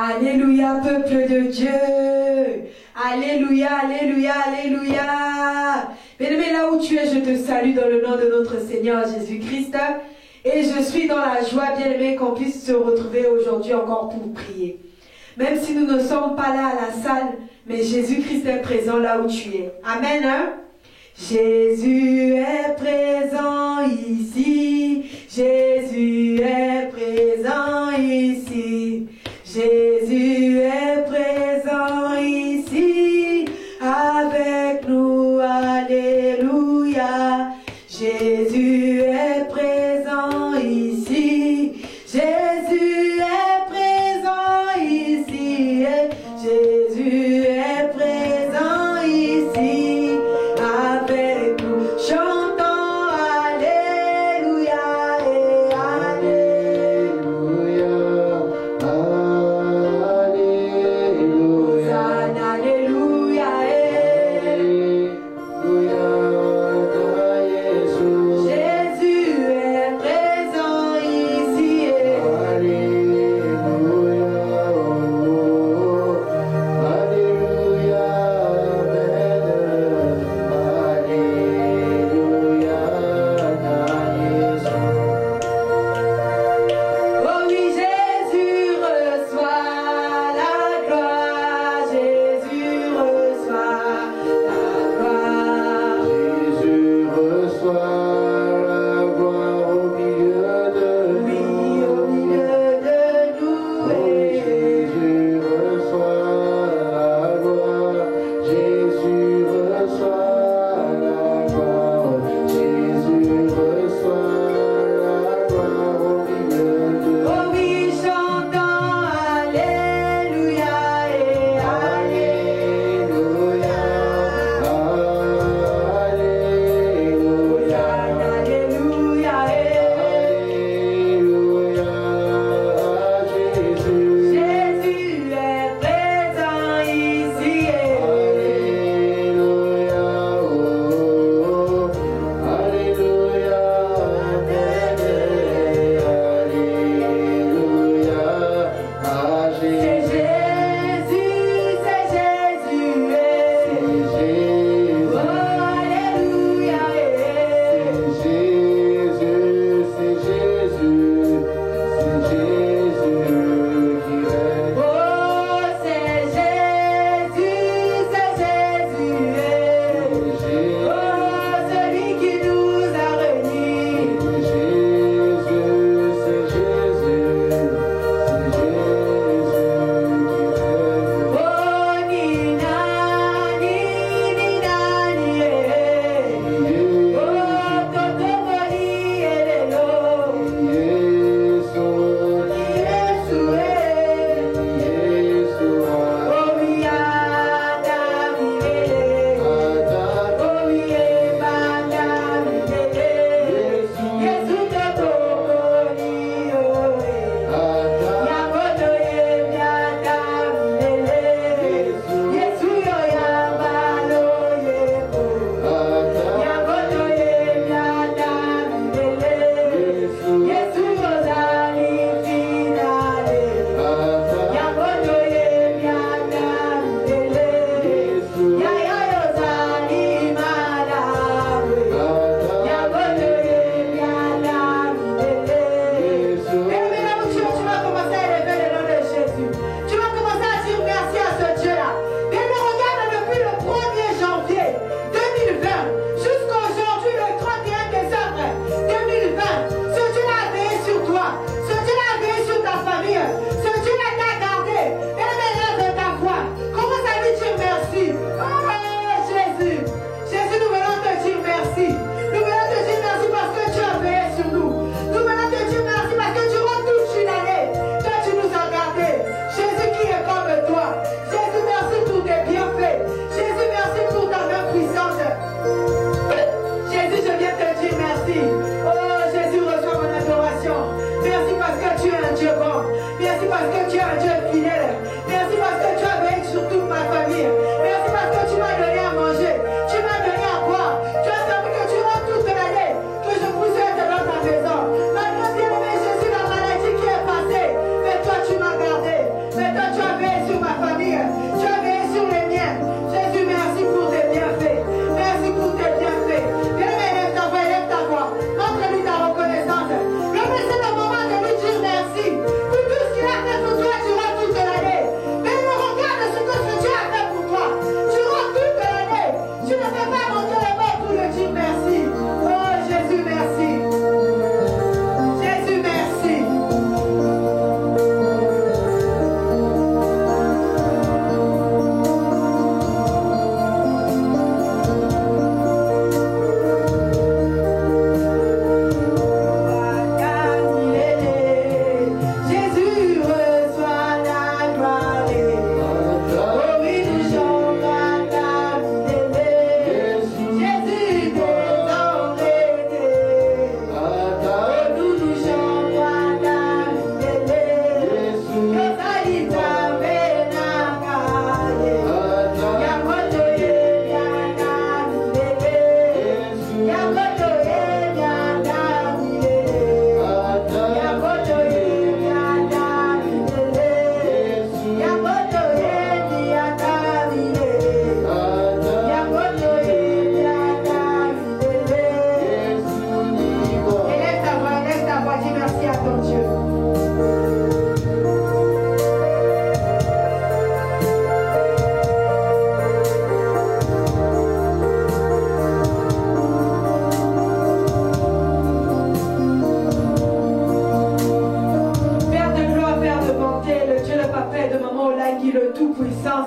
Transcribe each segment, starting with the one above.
Alléluia, peuple de Dieu. Alléluia, alléluia, alléluia. Bien-aimé, là où tu es, je te salue dans le nom de notre Seigneur Jésus-Christ. Et je suis dans la joie, bien-aimé, qu'on puisse se retrouver aujourd'hui encore pour prier. Même si nous ne sommes pas là à la salle, mais Jésus-Christ est présent là où tu es. Amen, hein? Jésus est présent ici. Jésus est présent ici. Jésus est présent ici. Avec nous, alléluia. Jésus est présent ici. Jésus est présent ici. Jésus est présent ici. Avec nous, chantons alléluia et alléluia.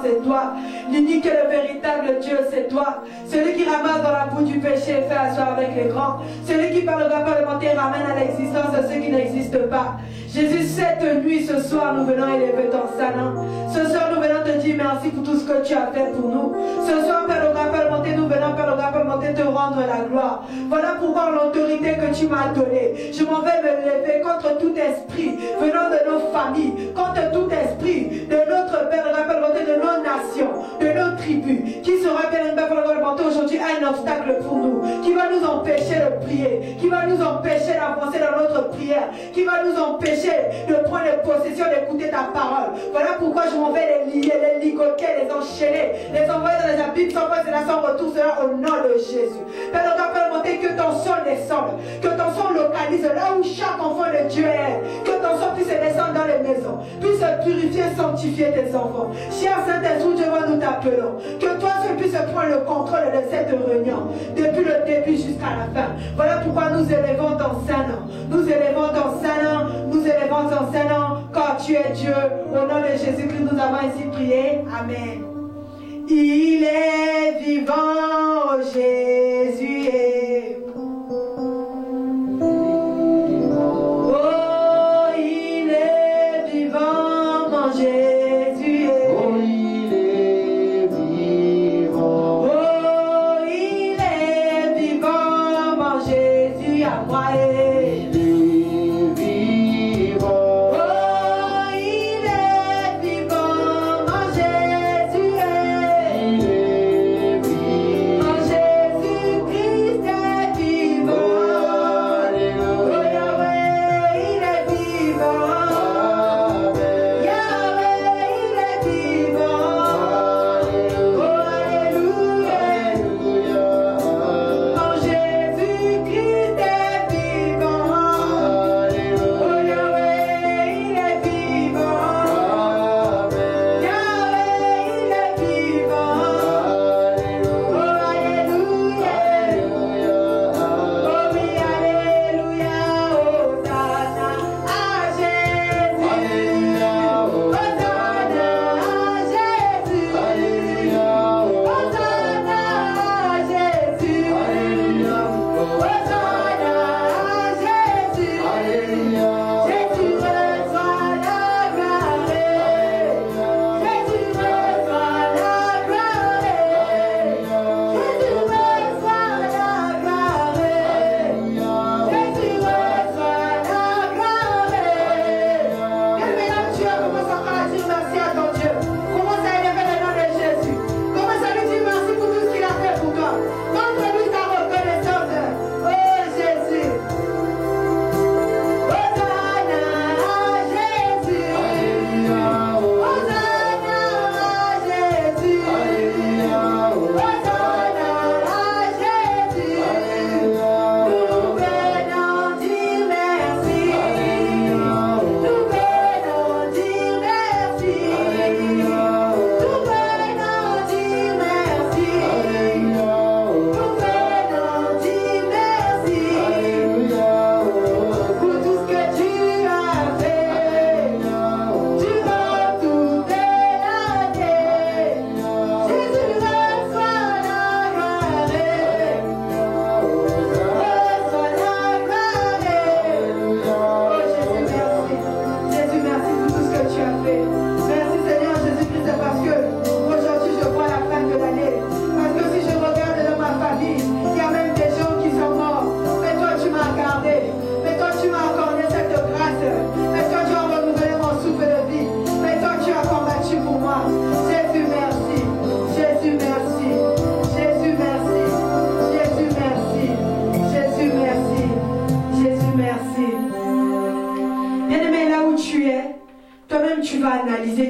c'est toi. L'unique et le véritable Dieu, c'est toi. Celui qui ramasse dans la boue du péché et fait asseoir avec les grands. Celui qui par le repas alimentaire ramène à l'existence de ceux qui n'existent pas. Jésus, cette nuit, ce soir, nous venons élever ton Saint-Nom. Ce soir, nous venons te dire merci pour tout ce que tu as fait pour nous. Ce soir, Père le repas alimentaire, nous venons, Père le repas alimentaire, te rendre la gloire. Voilà pourquoi l'autorité que tu m'as donnée. Je m'en vais me lever contre tout esprit venant de nos familles, contre tout esprit de notre Père le repas alimentaire, de nos nations, de nos tribus, qui sera, Père le repas alimentaire, aujourd'hui un obstacle pour nous, qui va nous empêcher de prier, qui va nous empêcher d'avancer dans notre prière, qui va nous empêcher de prendre possession, d'écouter ta parole. Voilà pourquoi je m'en vais les lier, les ligoter, les enchaîner, les envoyer dans les abîmes sans voix et sans retour, cela au nom de Jésus. Père, on va demander que ton sang descende, que ton sang localise là où chaque enfant de Dieu est, que ton sang puisse descendre dans les maisons, puisse purifier, sanctifier tes enfants. Cher Saint-Esprit, Dieu, nous t'appelons, que toi seul puisse prendre le contrôle de cette réunion, depuis le début jusqu'à la fin. Voilà pourquoi nous élevons ton Saint-Nom, nous élevons ton Saint-Nom, nous élevons ton Saint-Nom, car tu es Dieu. Au nom de Jésus-Christ, nous avons ainsi prié. Amen. Il est vivant, Jésus est. Oh, il est vivant, mon Jésus est. Oh, il est vivant. Oh, il est vivant, mon Jésus à moi est.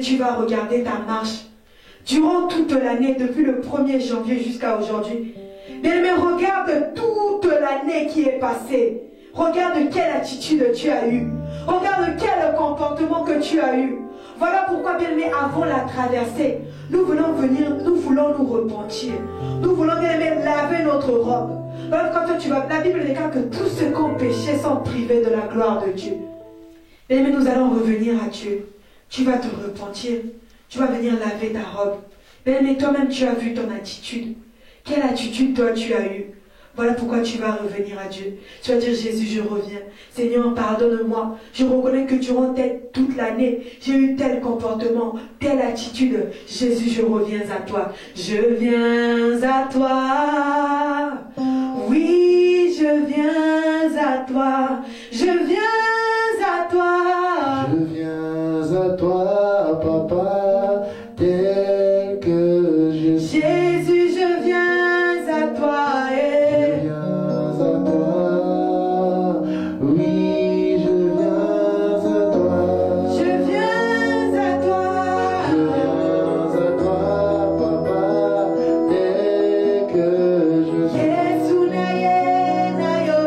Tu vas regarder ta marche durant toute l'année, depuis le 1er janvier jusqu'à aujourd'hui. Mais regarde toute l'année qui est passée. Regarde quelle attitude tu as eue. Regarde quel comportement que tu as eu. Voilà pourquoi, bien aimé, avant la traversée, nous voulons nous repentir. Nous voulons, bien aimé, laver notre robe. Voilà pourquoi la Bible déclare que tous ceux qui ont péché sont privés de la gloire de Dieu. Bien aimé, nous allons revenir à Dieu. Tu vas te repentir. Tu vas venir laver ta robe. Mais toi-même, tu as vu ton attitude. Quelle attitude, toi, tu as eue? Voilà pourquoi tu vas revenir à Dieu. Tu vas dire, Jésus, je reviens. Seigneur, pardonne-moi. Je reconnais que durant toute l'année, j'ai eu tel comportement, telle attitude. Jésus, je reviens à toi. Je viens à toi. Oui, je viens à toi. Je viens à toi. Je viens à toi, Papa, tel que je suis. Jésus, je viens à toi. Je viens à toi. Oui, je viens à toi. Je viens à toi. Je viens à toi, Papa, tel que je suis. Yesu na ye na yo,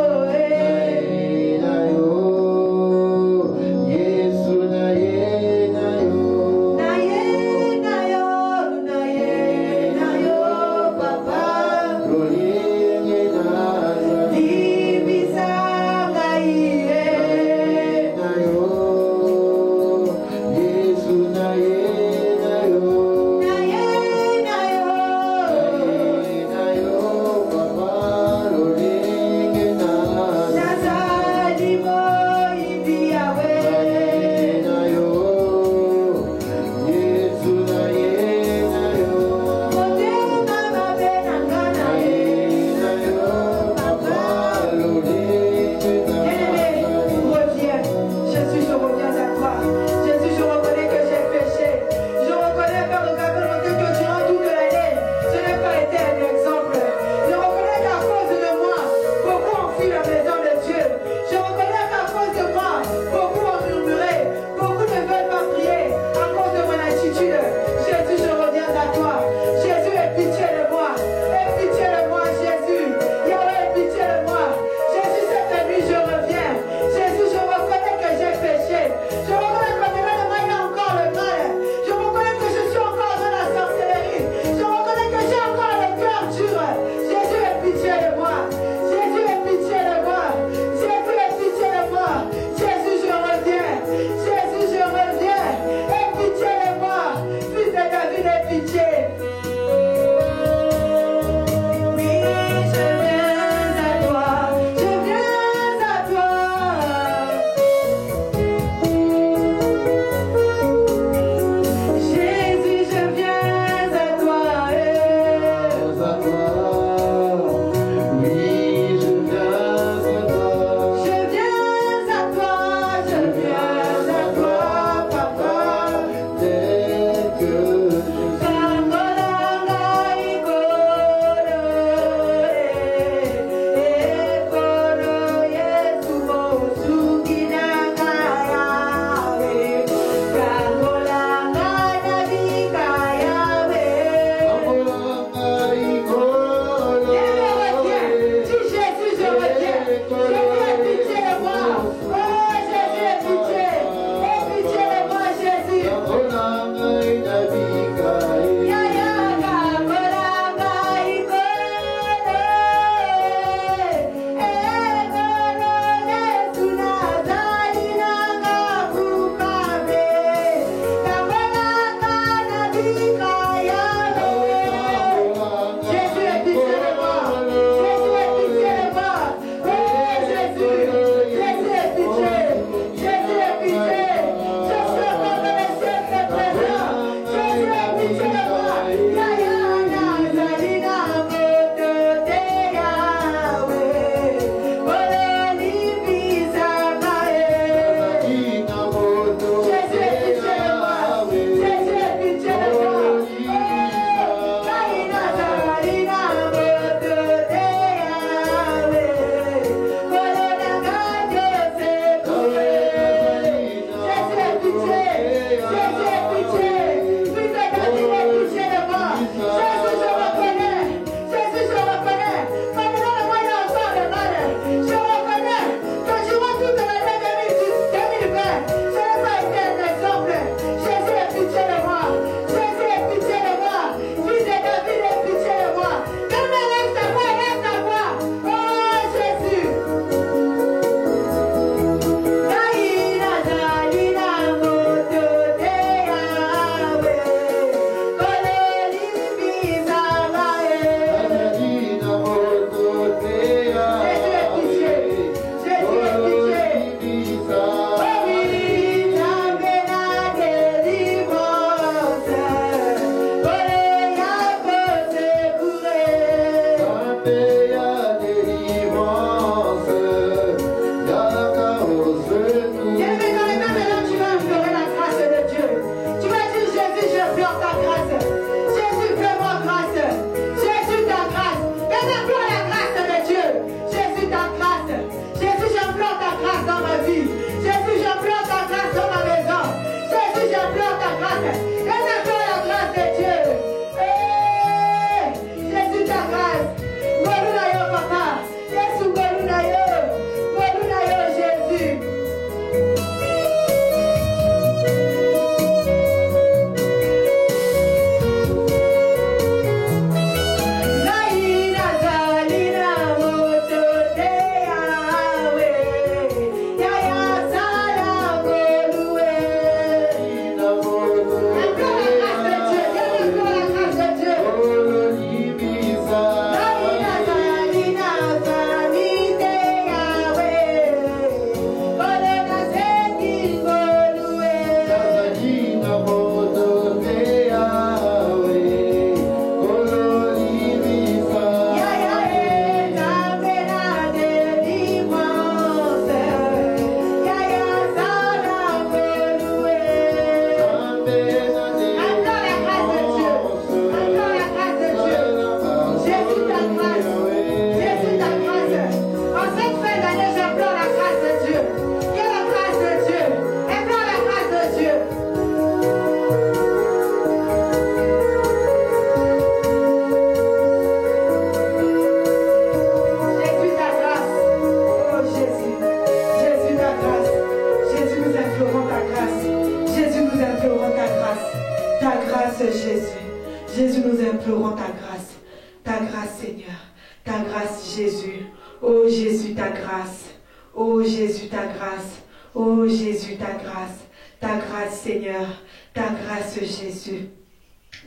Jésus, nous implorons ta grâce Seigneur, ta grâce Jésus. Oh Jésus, ta grâce. Oh Jésus, ta grâce. Oh Jésus, ta grâce Seigneur, ta grâce Jésus.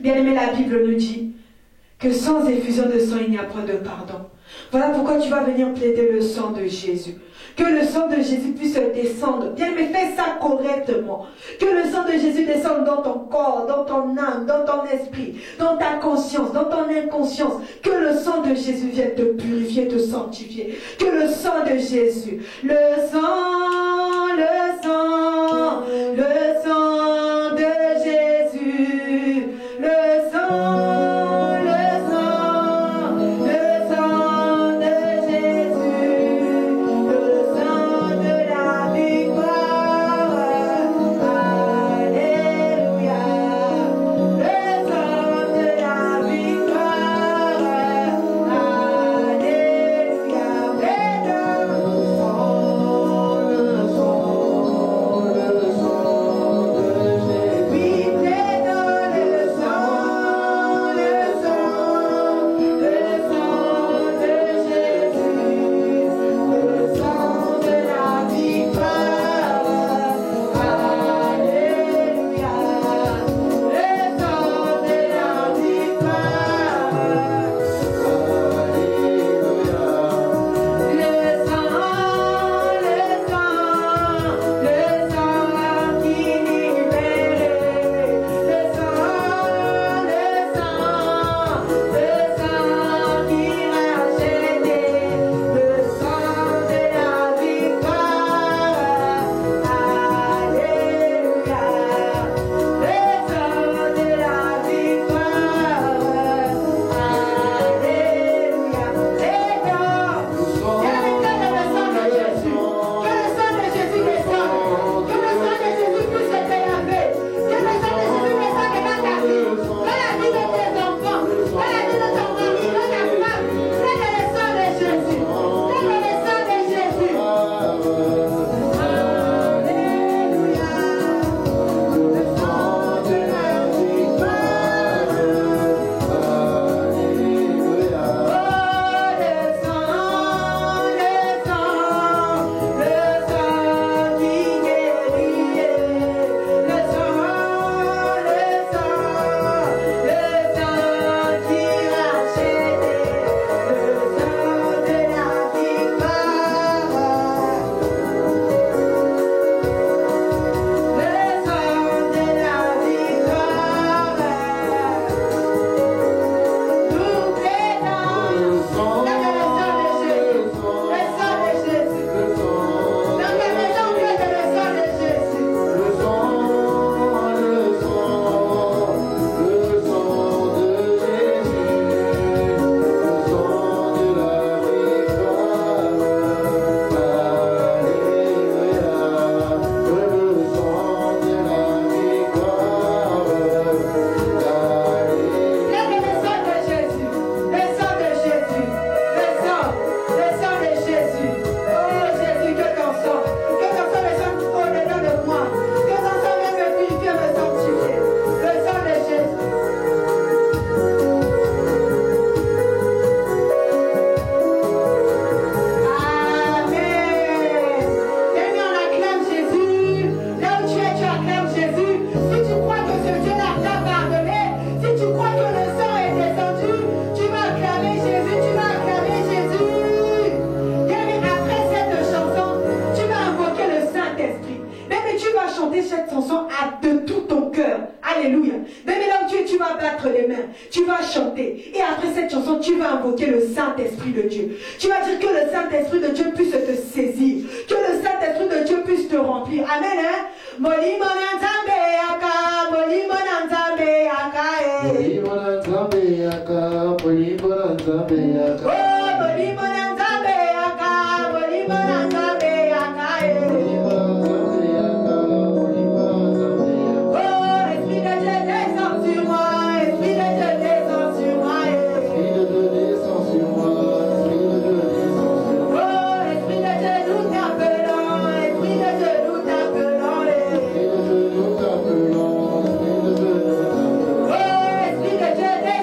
Bien-aimé, la Bible nous dit que sans effusion de sang, il n'y a point de pardon. Voilà pourquoi tu vas venir plaider le sang de Jésus. Que le sang de Jésus puisse descendre. Bien-aimé, fais ça correctement. Que le sang de Jésus descende dans ton corps, dans ton âme, dans ton esprit, dans ta conscience, dans ton inconscience. Que le sang de Jésus vienne te purifier, te sanctifier. Que le sang de Jésus, le sang de Jésus, le sang. Esprit de Dieu,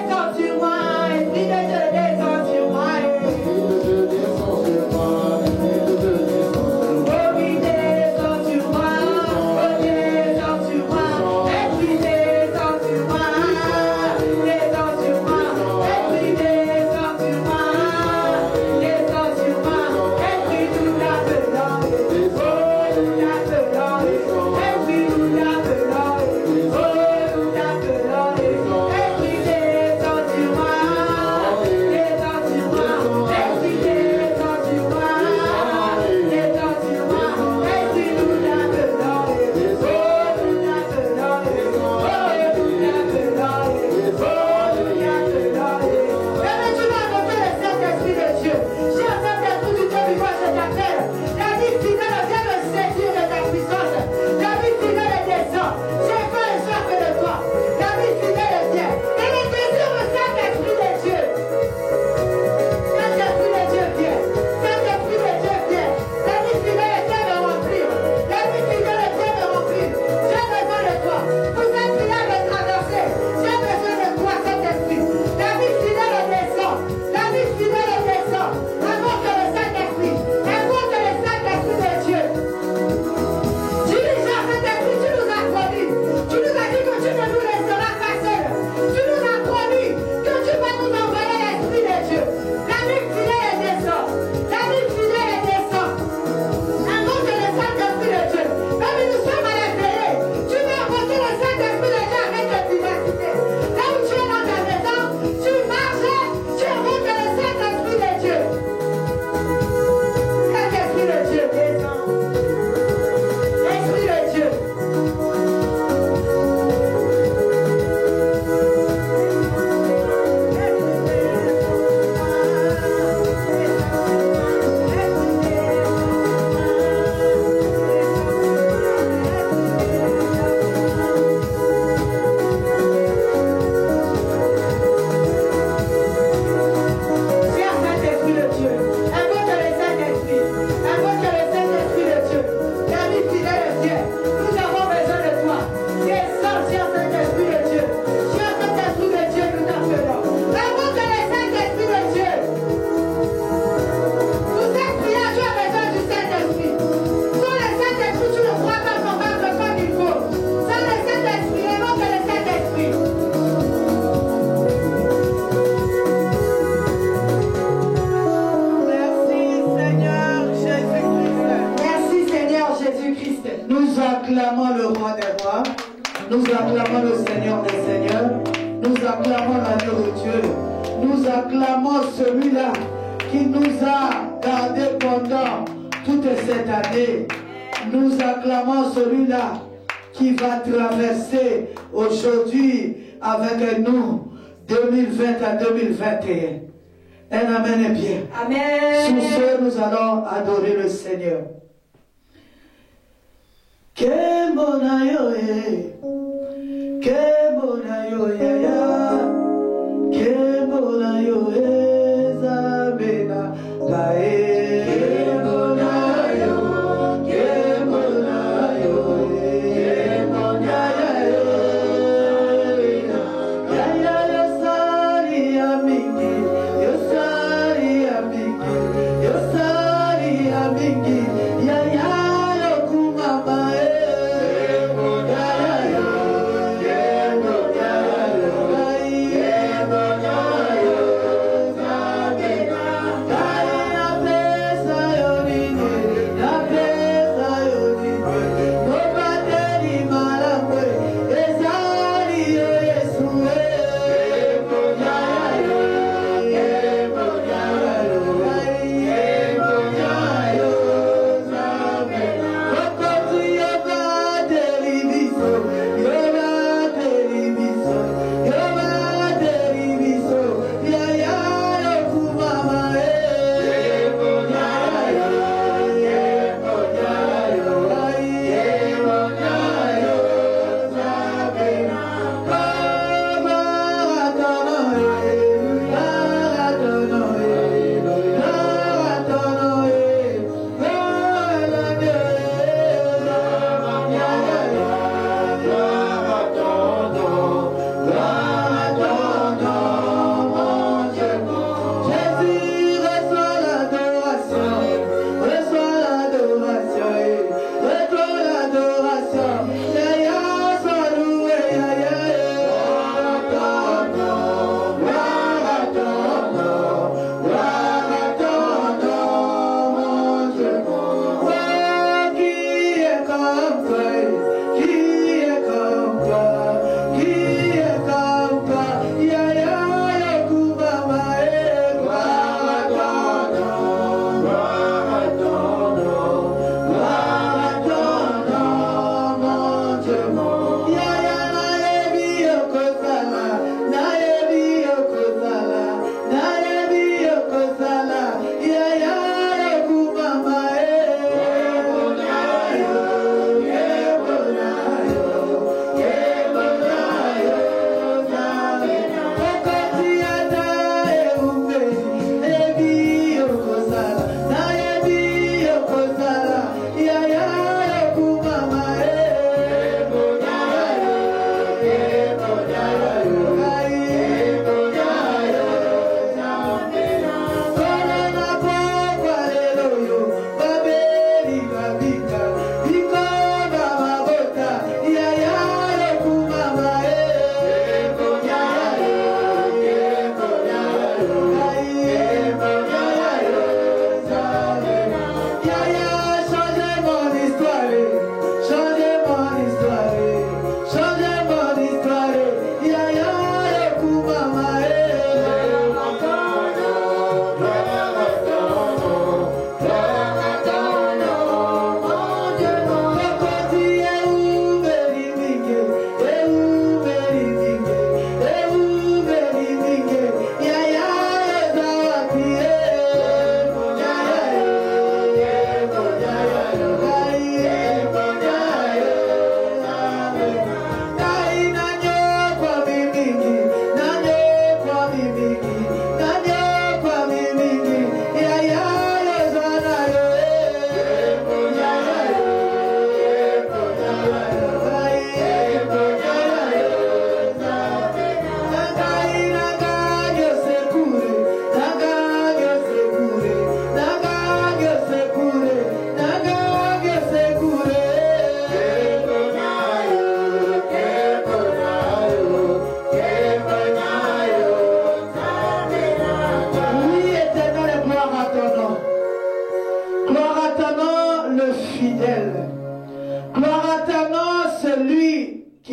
acclamons le Seigneur des Seigneurs. Nous acclamons l'agneau de Dieu. Nous acclamons celui-là qui nous a gardés pendant toute cette année. Nous acclamons celui-là qui va traverser aujourd'hui avec nous 2020 à 2021. Un amen est bien. Amen. Sous ce, nous allons adorer le Seigneur. Kembonayoye, Kembonayoye, Kembonayoye, Zabena, Lae.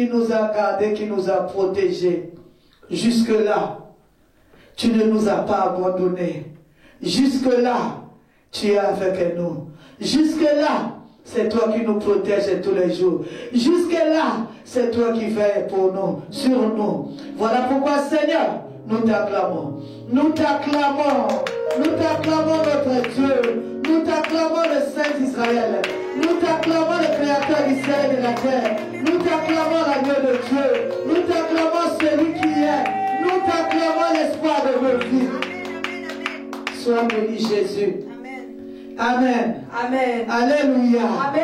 qui nous a gardés, qui nous a protégés. Jusque-là, tu ne nous as pas abandonnés. Jusque-là, tu es avec nous. Jusque-là, c'est toi qui nous protèges tous les jours. Jusque-là, c'est toi qui veilles pour nous, sur nous. Voilà pourquoi, Seigneur, nous t'acclamons. Nous t'acclamons. Nous t'acclamons notre Dieu. Nous t'acclamons le Saint d'Israël. Nous t'acclamons le Créateur du ciel et de la terre. Nous t'acclamons l'agneau de Dieu. Nous t'acclamons celui qui est. Nous t'acclamons l'espoir de nos vies. Sois béni Jésus. Amen. Amen. Alléluia. Amen.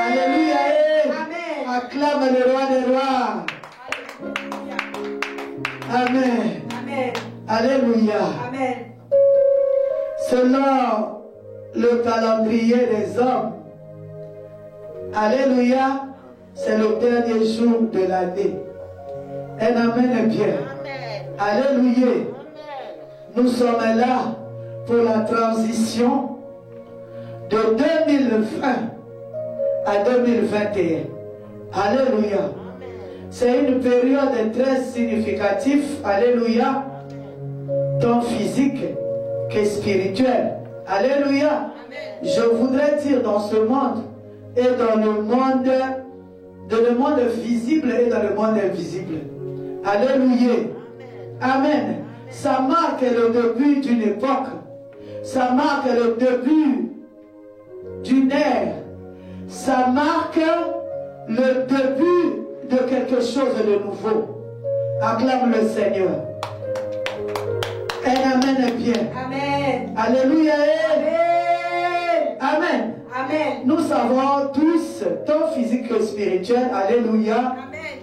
Alléluia. Amen. Acclame le roi des rois. Amen. Amen. Alléluia. Amen. Selon le calendrier des hommes, alléluia, c'est le dernier jour de l'année. Un amen bien. Alléluia. Nous sommes là pour la transition de 2020 à 2021. Alléluia. C'est une période très significative, alléluia, tant physique que spirituelle. Alléluia. Je voudrais dire dans ce monde et dans le monde visible et dans le monde invisible. Alléluia. Amen. Ça marque le début d'une époque. Ça marque le début d'une ère. Ça marque le début de quelque chose de nouveau. Acclame le Seigneur. Un amen bien. Amen. Alléluia. Amen. Amen. Amen. Nous savons tous, tant physique que spirituel, alléluia. Amen.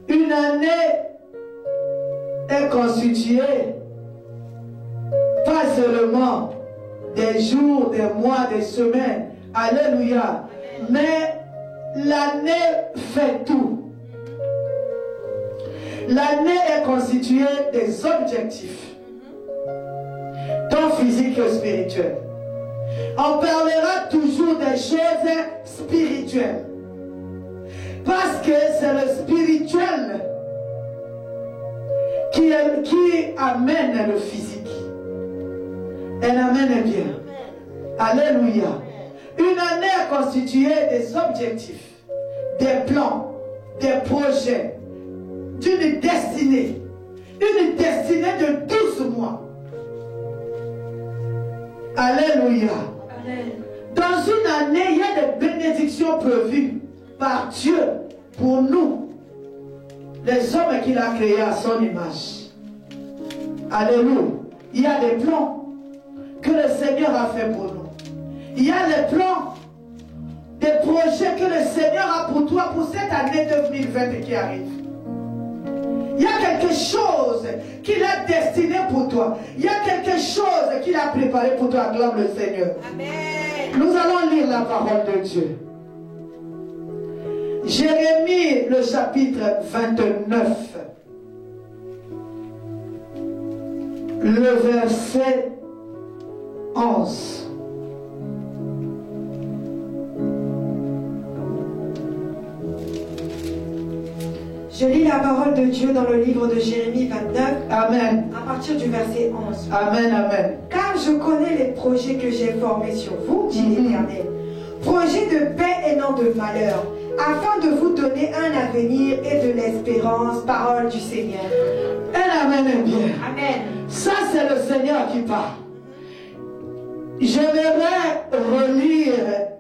Une année est constituée pas seulement des jours, des mois, des semaines, alléluia, mais l'année fait tout. L'année est constituée des objectifs, tant physiques que spirituels. On parlera toujours des choses spirituelles, parce que c'est le spirituel qui amène le physique. Elle amène bien. Alléluia. Une année est constituée des objectifs, des plans, des projets, d'une destinée. Une destinée de 12 mois. Alléluia. Amen. Dans une année, il y a des bénédictions prévues par Dieu pour nous, les hommes qu'il a créés à son image. Alléluia. Il y a des plans que le Seigneur a fait pour nous. Il y a les plans, des projets que le Seigneur a pour toi pour cette année 2020 qui arrive. Il y a quelque chose qu'il a destiné pour toi. Il y a quelque chose qu'il a préparé pour toi. Acclame le Seigneur. Amen. Nous allons lire la parole de Dieu. Jérémie, le chapitre 29. Le verset 11. Je lis la parole de Dieu dans le livre de Jérémie 29, Amen. à partir du verset 11. Amen, amen. Car je connais les projets que j'ai formés sur vous, dit l'Éternel. Projets de paix et non de malheur, afin de vous donner un avenir et de l'espérance, parole du Seigneur. Un amen bien. Amen. Ça, c'est le Seigneur qui parle. J'aimerais relire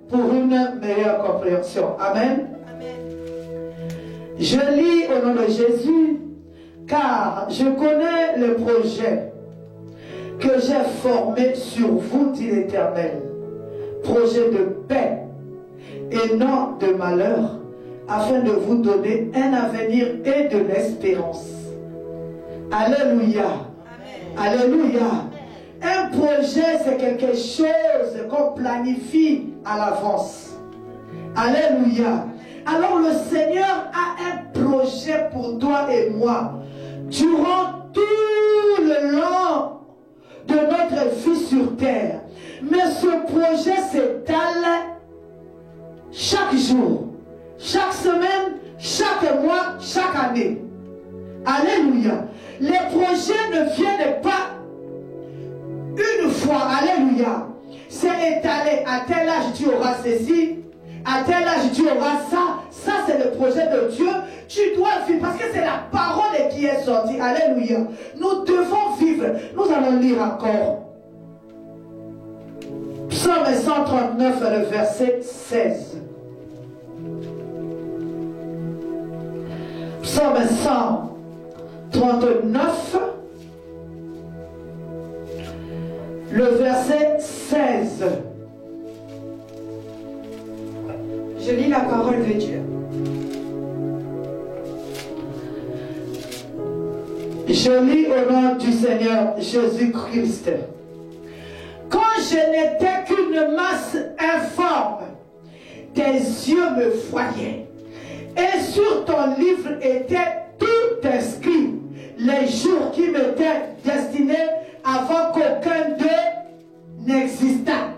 pour une meilleure compréhension. Amen. Je lis au nom de Jésus, car je connais le projet que j'ai formé sur vous, dit l'Éternel. Projet de paix et non de malheur, afin de vous donner un avenir et de l'espérance. Alléluia. Amen. Alléluia. Un projet, c'est quelque chose qu'on planifie à l'avance. Alléluia. Alors le Seigneur a un projet pour toi et moi durant tout le long de notre vie sur terre. Mais ce projet s'étale chaque jour, chaque semaine, chaque mois, chaque année. Alléluia. Les projets ne viennent pas une fois. Alléluia. C'est étalé. À tel âge, tu auras ceci. À tel âge, tu auras ça. Ça, c'est le projet de Dieu. Tu dois vivre parce que c'est la parole qui est sortie. Alléluia. Nous devons vivre. Nous allons lire encore. Psaume 139, le verset 16. Psaume 139, le verset 16. Je lis la parole de Dieu. Je lis au nom du Seigneur Jésus-Christ. Quand je n'étais qu'une masse informe, tes yeux me voyaient. Et sur ton livre était tout inscrit, les jours qui m'étaient destinés avant qu'aucun d'eux n'existât.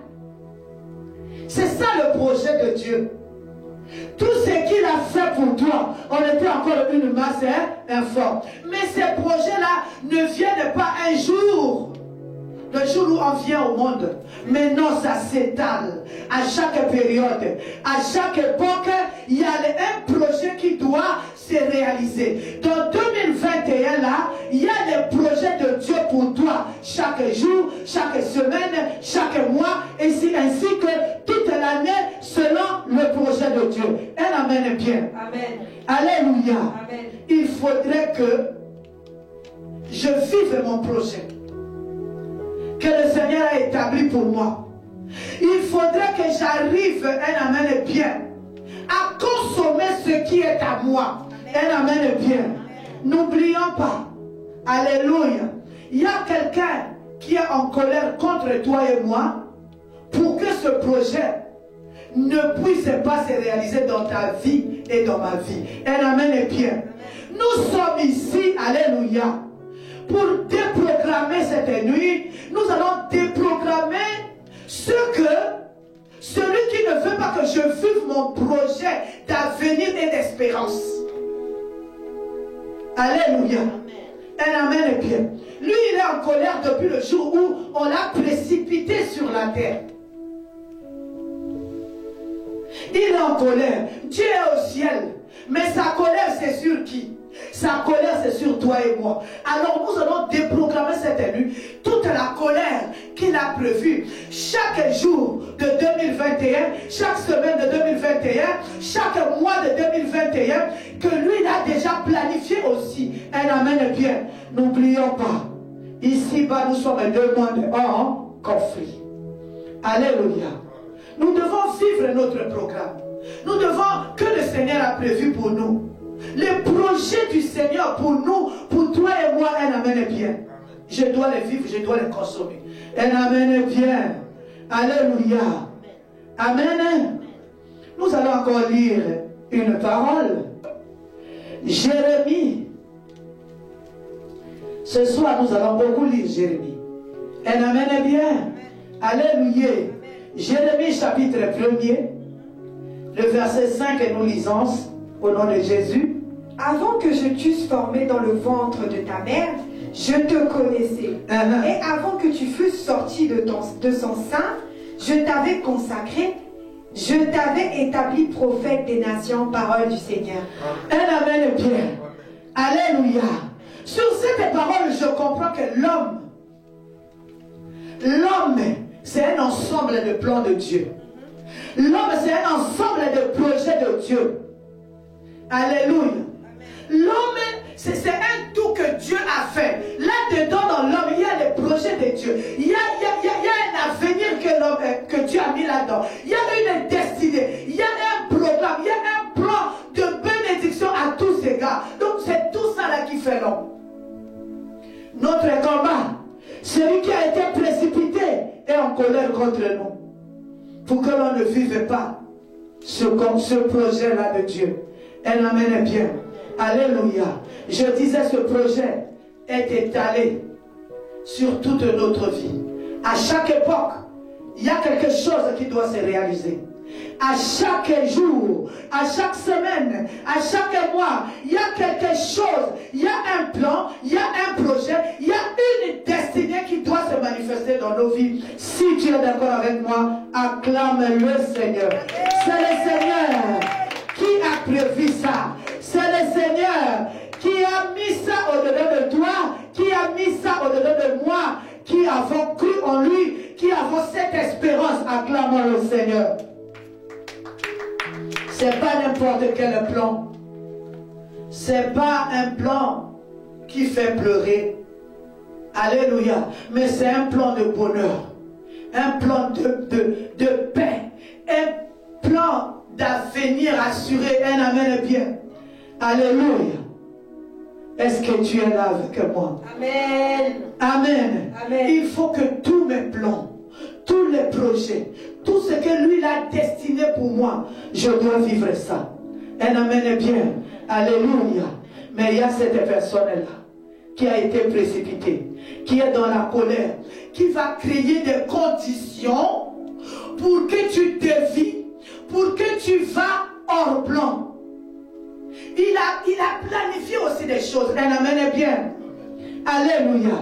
C'est ça le projet de Dieu. Tout ce qu'il a fait pour toi, on était encore une masse informe. Mais ces projets-là ne viennent pas un jour. Le jour où on vient au monde. Mais non, ça s'étale. À chaque période, à chaque époque, il y a un projet qui doit se réaliser. Dans 2021, là, il y a les projets de Dieu pour toi. Chaque jour, chaque semaine, chaque mois, ainsi que toute l'année, selon le projet de Dieu. Elle amène bien. Amen. Alléluia. Amen. Il faudrait que je vive mon projet que le Seigneur a établi pour moi. Il faudrait que j'arrive, elle amène bien, à consommer ce qui est à moi. Elle amène bien. N'oublions pas, alléluia, il y a quelqu'un qui est en colère contre toi et moi pour que ce projet ne puisse pas se réaliser dans ta vie et dans ma vie. Elle amène bien. Nous sommes ici, alléluia, pour déprogrammer cette nuit. Nous allons déprogrammer celui qui ne veut pas que je vive mon projet d'avenir et d'espérance. Alléluia. Elle amène bien. Lui, il est en colère depuis le jour où on l'a précipité sur la terre. Il est en colère. Dieu est au ciel. Mais sa colère, c'est sur qui? Sa colère, c'est sur toi et moi. Alors nous allons déprogrammer cette nuit toute la colère qu'il a prévue. Chaque jour de 2021, chaque semaine de 2021, chaque mois de 2021, que lui il a déjà planifié aussi. Elle amène bien. N'oublions pas, ici-bas nous sommes deux mondes en conflit. Alléluia. Nous devons vivre notre programme. Nous devons, que le Seigneur a prévu pour nous. Les projets du Seigneur pour nous, pour toi et moi, elle amène bien. Je dois les vivre, je dois les consommer. Elle amène bien. Alléluia. Amen. Nous allons encore lire une parole. Jérémie. Ce soir, nous allons beaucoup lire Jérémie. Elle amène bien. Alléluia. Jérémie chapitre 1er, le verset 5, et nous lisons au nom de Jésus. Avant que je t'eusse formé dans le ventre de ta mère, je te connaissais. Et avant que tu fusses sorti de son sein, je t'avais consacré, je t'avais établi prophète des nations, parole du Seigneur. Elle amène bien. Alléluia. Sur cette parole, je comprends que l'homme, c'est un ensemble de plans de Dieu. L'homme, c'est un ensemble de projets de Dieu. Alléluia. L'homme, c'est un tout que Dieu a fait. Là-dedans, dans l'homme, il y a les projets de Dieu. Il y a un avenir que Dieu a mis là-dedans. Il y a une destinée. Il y a un programme. Il y a un plan de bénédiction à tous égards. Donc, c'est tout ça là qui fait l'homme. Notre combat, celui qui a été précipité est en colère contre nous. Pour que l'on ne vive pas ce projet-là de Dieu. Elle amène bien. Alléluia. Je disais, ce projet est étalé sur toute notre vie. À chaque époque, il y a quelque chose qui doit se réaliser. À chaque jour, à chaque semaine, à chaque mois, il y a quelque chose, il y a un plan, il y a un projet, il y a une destinée qui doit se manifester dans nos vies. Si tu es d'accord avec moi, acclame le Seigneur. C'est le Seigneur qui a prévu ça. C'est le Seigneur qui a mis ça au-dedans de toi, qui a mis ça au-dedans de moi, qui avons cru en lui, qui avons cette espérance. Acclamons le Seigneur. C'est pas n'importe quel plan. C'est pas un plan qui fait pleurer. Alléluia. Mais c'est un plan de bonheur. Un plan de paix. Un plan d'avenir assuré. Un amen bien. Alléluia. Est-ce que tu es là avec moi? Amen. Amen. Amen. Il faut que tous mes plans, tous les projets, tout ce que lui a destiné pour moi, je dois vivre ça. Un amen bien. Alléluia. Mais il y a cette personne-là qui a été précipitée, qui est dans la colère, qui va créer des conditions pour que tu dévies, pour que tu vas hors plan. Il a planifié aussi des choses. Un amen bien. Alléluia.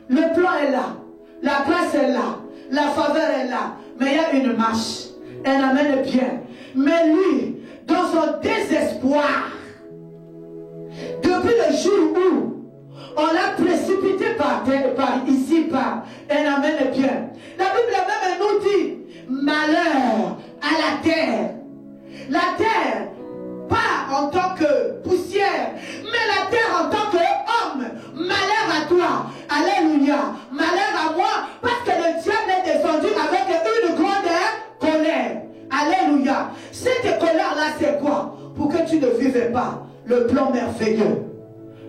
Le plan est là. La grâce est là. La faveur est là. Mais il y a une marche. Un amen bien. Mais lui, dans son désespoir, depuis le jour où on l'a précipité par un amen bien. La Bible même nous dit malheur à la terre. La terre, pas en tant que poussière, mais la terre en tant qu'homme. Malheur à toi. Alléluia. Malheur à moi, parce que le diable est descendu avec une grande colère. Alléluia. Cette colère-là, c'est quoi? Pour que tu ne vives pas le plan merveilleux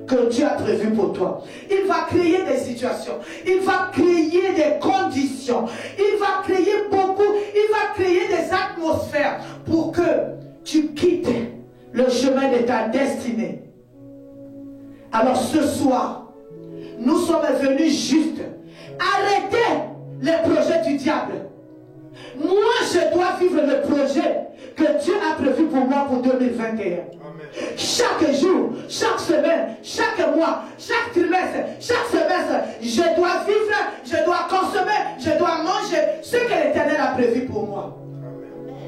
que Dieu a prévu pour toi. Il va créer des situations. Il va créer des conditions. Il va créer beaucoup. Il va créer des atmosphères pour que tu quittes le chemin de ta destinée. Alors ce soir, nous sommes venus juste arrêter les projets du diable. Moi, je dois vivre le projet que Dieu a prévu pour moi pour 2021. Amen. Chaque jour, chaque semaine, chaque mois, chaque trimestre, chaque semestre, je dois vivre, je dois consommer, je dois manger ce que l'Éternel a prévu pour moi.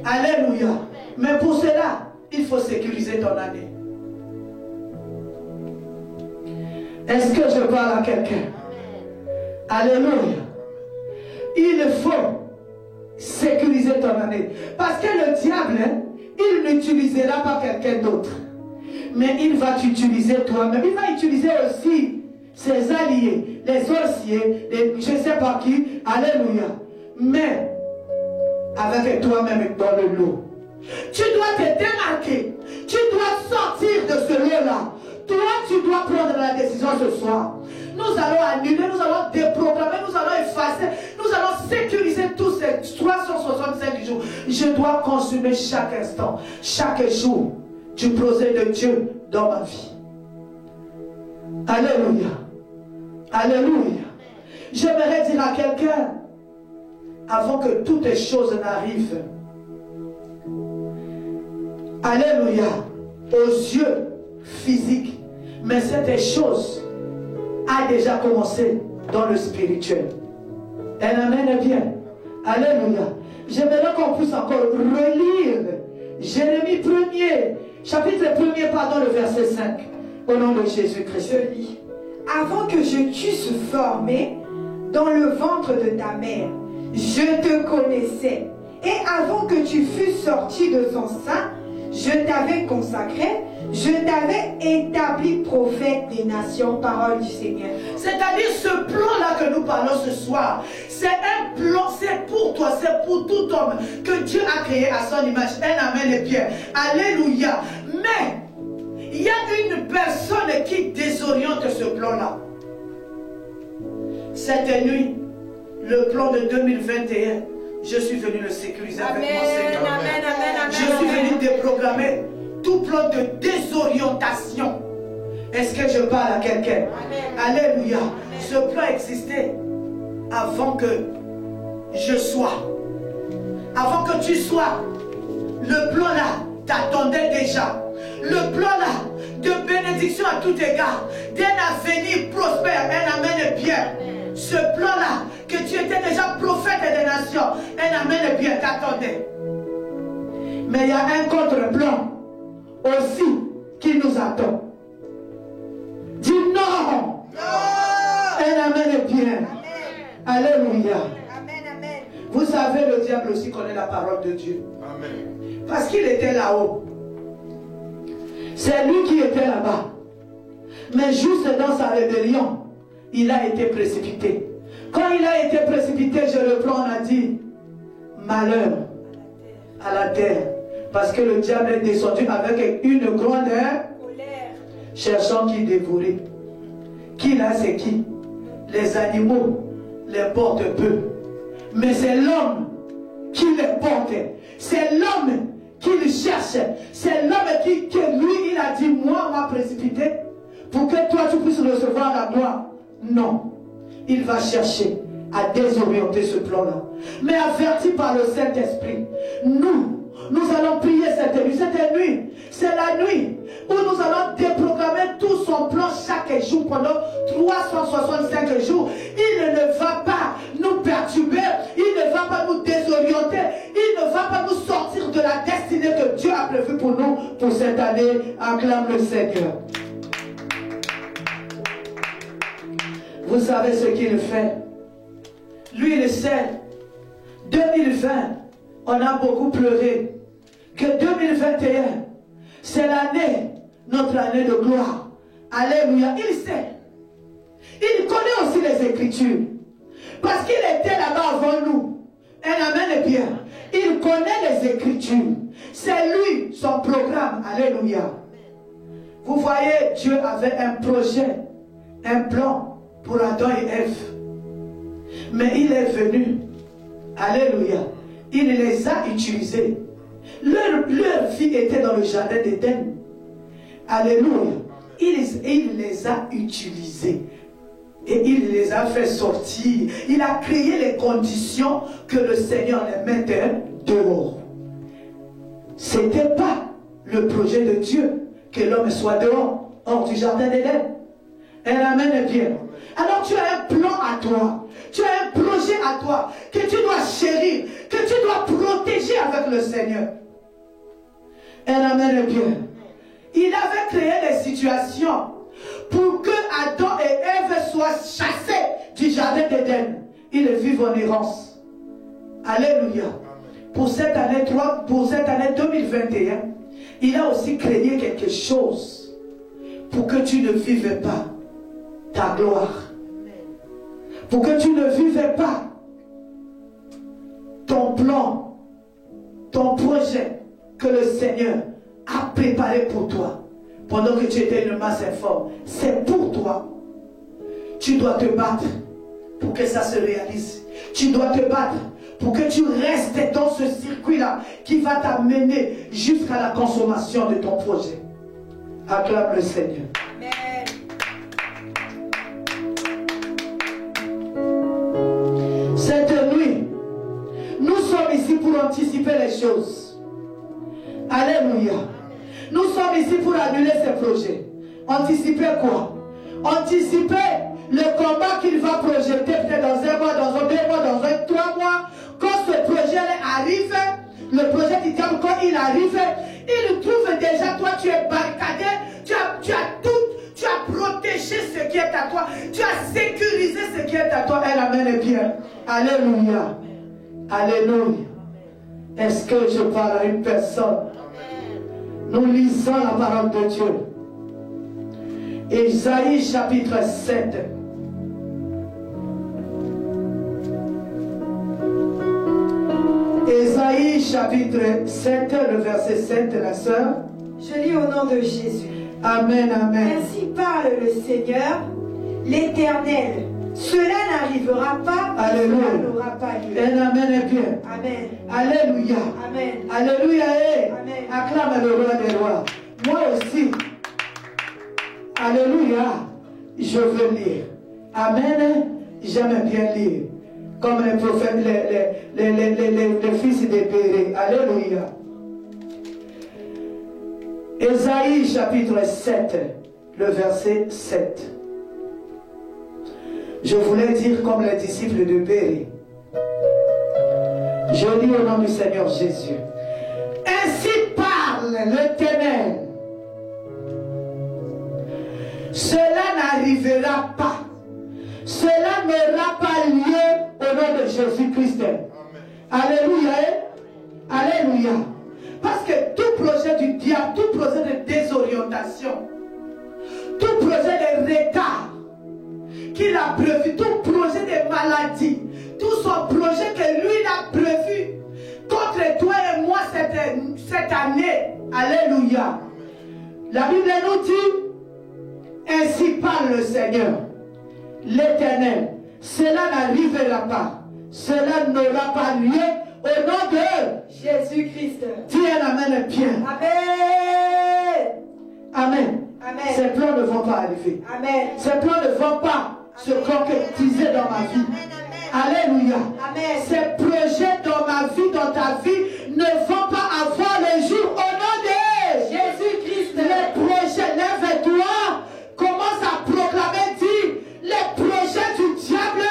Amen. Alléluia. Mais pour cela, il faut sécuriser ton année. Est-ce que je parle à quelqu'un? Alléluia. Il faut sécuriser ton année. Parce que le diable, il n'utilisera pas quelqu'un d'autre. Mais il va t'utiliser toi-même. Il va utiliser aussi ses alliés, les sorciers, je ne sais pas qui. Alléluia. Mais avec toi-même dans le lot. Tu dois te démarquer. Tu dois sortir de ce lot-là. Toi, tu dois prendre la décision ce soir. Nous allons annuler, nous allons déprogrammer, nous allons effacer, nous allons sécuriser tous ces 365 jours. Je dois consommer chaque instant, chaque jour du projet de Dieu dans ma vie. Alléluia. Alléluia. J'aimerais dire à quelqu'un, avant que toutes les choses n'arrivent, alléluia, aux yeux physiques, mais cette chose a déjà commencé dans le spirituel. Un amen bien. Alléluia. J'aimerais qu'on puisse encore relire Jérémie 1er, chapitre 1er, pardon, le verset 5. Au nom de Jésus-Christ. Je lis. Avant que je t'eusse formé dans le ventre de ta mère, je te connaissais. Et avant que tu fusses sorti de son sein, je t'avais consacré, je t'avais établi prophète des nations, parole du Seigneur. C'est-à-dire ce plan-là que nous parlons ce soir, c'est un plan, c'est pour toi, c'est pour tout homme que Dieu a créé à son image. Un amen et bien. Alléluia. Mais il y a une personne qui désoriente ce plan-là. Cette nuit, le plan de 2021, je suis venu le sécuriser avec mon Seigneur. Amen, amen, amen, je suis venu déprogrammer tout plan de désorientation. Est-ce que je parle à quelqu'un? Alléluia. Ce plan existait avant que je sois. Avant que tu sois. Le plan là t'attendait déjà. Le plan là de bénédiction à tout égard, d'un avenir prospère, un amen et bien. Ce plan là, que tu étais déjà prophète des nations, un amen et bien t'attendait. Mais il y a un contre-plan aussi qui nous attend. Dis non. Un amen et bien. Amen. Alléluia. Amen, amen. Vous savez, le diable aussi connaît la parole de Dieu. Amen. Parce qu'il était là-haut. C'est lui qui était là-bas. Mais juste dans sa rébellion, il a été précipité. Quand il a été précipité, je reprends, on a dit malheur à la terre. Parce que le diable est descendu avec une grande Colère. cherchant qui dévorer. Qui là, c'est qui? Les animaux les portent peu. Mais c'est l'homme qui les porte. C'est l'homme qui le cherche. C'est l'homme qui, lui, il a dit, moi, on m'a précipité pour que toi, tu puisses recevoir la gloire. Non. Il va chercher à désorienter ce plan-là. Mais averti par le Saint-Esprit, nous allons prier cette nuit. Cette nuit, c'est la nuit où nous allons déprogrammer tout son plan chaque jour pendant 365 jours. Il ne va pas nous perturber, il ne va pas nous désorienter, il ne va pas nous sortir de la destinée que Dieu a prévue pour nous pour cette année. Acclame le Seigneur. Vous savez ce qu'il fait. Lui, il sait. 2020, on a beaucoup pleuré. Que 2021, c'est l'année, notre année de gloire. Alléluia. Il sait. Il connaît aussi les Écritures. Parce qu'il était là-bas avant nous. Un amen est bien. Il connaît les Écritures. C'est lui, son programme. Alléluia. Vous voyez, Dieu avait un projet, un plan pour Adam et Ève. Mais il est venu. Alléluia. Il les a utilisés. Leur vie était dans le jardin d'Éden. Alléluia. Il les a utilisés. Et il les a fait sortir. Il a créé les conditions que le Seigneur les mettait dehors. Ce n'était pas le projet de Dieu que l'homme soit dehors, hors du jardin d'Éden. Un amen est bien. Alors tu as un plan à toi. Tu as un projet à toi que tu dois chérir, que tu dois protéger avec le Seigneur. Un amen est bien. Il avait créé des situations pour que Adam et Ève soient chassés du jardin d'Éden. Ils vivent en errance. Alléluia. Pour cette année 2021, il a aussi créé quelque chose pour que tu ne vives pas ta gloire. Pour que tu ne vives pas ton plan, ton projet que le Seigneur a préparé pour toi pendant que tu étais une masse informe. C'est pour toi. Tu dois te battre pour que ça se réalise. Tu dois te battre pour que tu restes dans ce circuit-là qui va t'amener jusqu'à la consommation de ton projet. Acclame le Seigneur. Amen. Cette nuit, nous sommes ici pour anticiper les choses. Alléluia. Nous sommes ici pour annuler ces projets. Anticiper quoi? Anticiper le combat qu'il va projeter peut-être dans un mois, dans un 2 mois, dans un 3 mois. Quand ce projet arrive, le projet du diable, quand il arrive, il trouve déjà toi, tu es barricadé, tu as tout, tu as protégé ce qui est à toi, tu as sécurisé ce qui est à toi. Elle amène bien. Alléluia. Alléluia. Est-ce que je parle à une personne? Nous lisons la parole de Dieu. Ésaïe chapitre 7. Ésaïe chapitre 7, le verset 7, la sœur. Je lis au nom de Jésus. Amen, amen. Ainsi parle le Seigneur, l'Éternel. Cela n'arrivera pas, Alléluia. cela n'aura pas lieu. Un amen est bien. Amen. Alléluia. Amen. Alléluia. Amen. Acclame le roi des rois. Moi aussi. Alléluia. Je veux lire. Amen. J'aime bien lire. Comme les prophètes, les fils des Péré. Alléluia. Ésaïe chapitre 7, le verset 7. Je voulais dire comme les disciples de Béry. Je lis au nom du Seigneur Jésus. Ainsi parle l'Éternel. Cela n'arrivera pas. Cela n'aura pas lieu au nom de Jésus-Christ. Alléluia. Alléluia. Parce que tout projet du diable, tout projet de désorientation, tout projet de retard qu'il a prévu, tout projet de maladie, tout son projet que lui a prévu contre toi et moi cette année. Alléluia. La Bible nous dit, ainsi parle le Seigneur, l'Éternel. Cela n'arrivera pas. Cela n'aura pas lieu au nom de Jésus-Christ. Dis un amen bien. Amen. Amen. Amen. Ces plans ne vont pas arriver. Amen. Ces plans ne vont pas se concrétiser dans ma vie. Alléluia. Amen. Ces projets dans ma vie, dans ta vie, ne vont pas avoir le jour au nom de Jésus-Christ. Les projets, lève-toi, commence à proclamer, dis, les projets du diable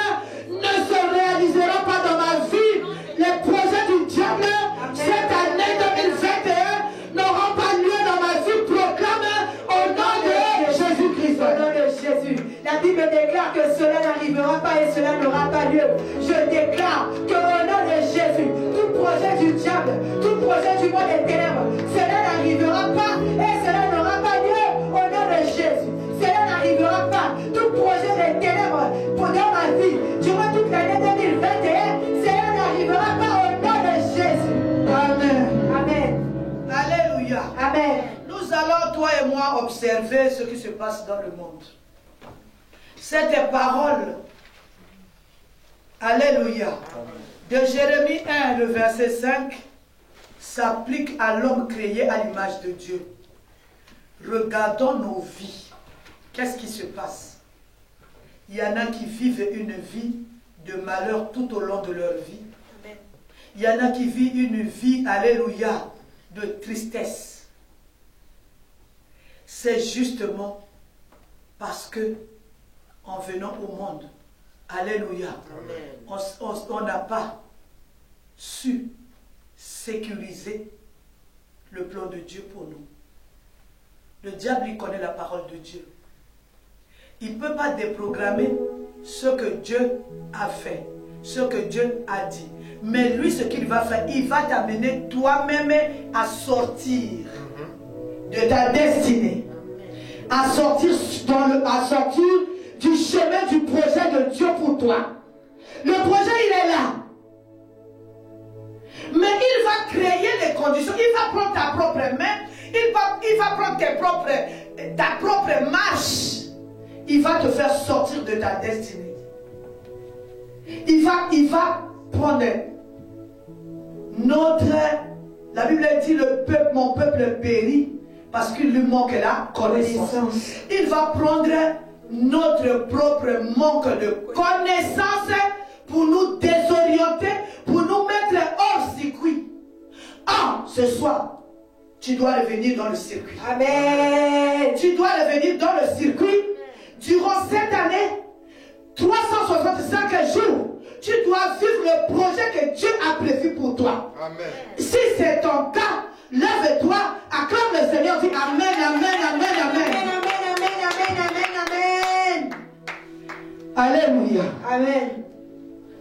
ne se réaliseront pas dans ma vie. Les projets du diable, cette année 2021, n'auront pas lieu dans ma vie. Proclame au nom de Jésus-Christ. Au nom de Jésus. La Bible déclare que cela n'arrivera pas et cela n'aura pas lieu. Je déclare qu'au nom de Jésus, tout projet du diable, tout projet du monde des ténèbres, cela n'arrivera pas et cela n'aura pas lieu au nom de Jésus. Cela n'arrivera pas. Tout projet des ténèbres dans ma vie, durant toute l'année 2021, cela n'arrivera pas au nom de Jésus. Amen. Amen. Alléluia. Amen. Nous allons, toi et moi, observer ce qui se passe dans le monde. Cette parole, alléluia, de Jérémie 1, le verset 5, s'applique à l'homme créé à l'image de Dieu. Regardons nos vies. Qu'est-ce qui se passe? Il y en a qui vivent une vie de malheur tout au long de leur vie. Il y en a qui vivent une vie, alléluia, de tristesse. C'est justement parce que, en venant au monde, alléluia, on n'a pas su sécuriser le plan de Dieu pour nous. Le diable, il connaît la parole de Dieu. Il ne peut pas déprogrammer ce que Dieu a fait, ce que Dieu a dit. Mais lui, ce qu'il va faire, il va t'amener toi-même à sortir de ta destinée, à sortir du chemin du projet de Dieu pour toi. Le projet, il est là. Mais il va créer les conditions. Il va prendre ta propre main. Il va prendre ta propre marche. Il va te faire sortir de ta destinée. Il va prendre la Bible dit mon peuple périt parce qu'il lui manque la connaissance. Il va prendre notre propre manque de connaissance pour nous désorienter, pour nous mettre hors circuit. Ah, ce soir, tu dois revenir dans le circuit. Amen. Tu dois revenir dans le circuit. Durant cette année, 365 jours, tu dois vivre le projet que Dieu a prévu pour toi. Amen. Si c'est ton cas, lève-toi, acclame le Seigneur, dis Amen, Amen, Amen, Amen. Amen. Alléluia. Amen.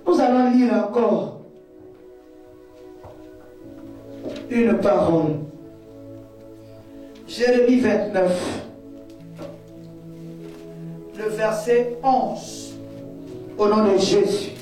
Nous allons lire encore une parole. Jérémie 29, le verset 11, au nom de Jésus.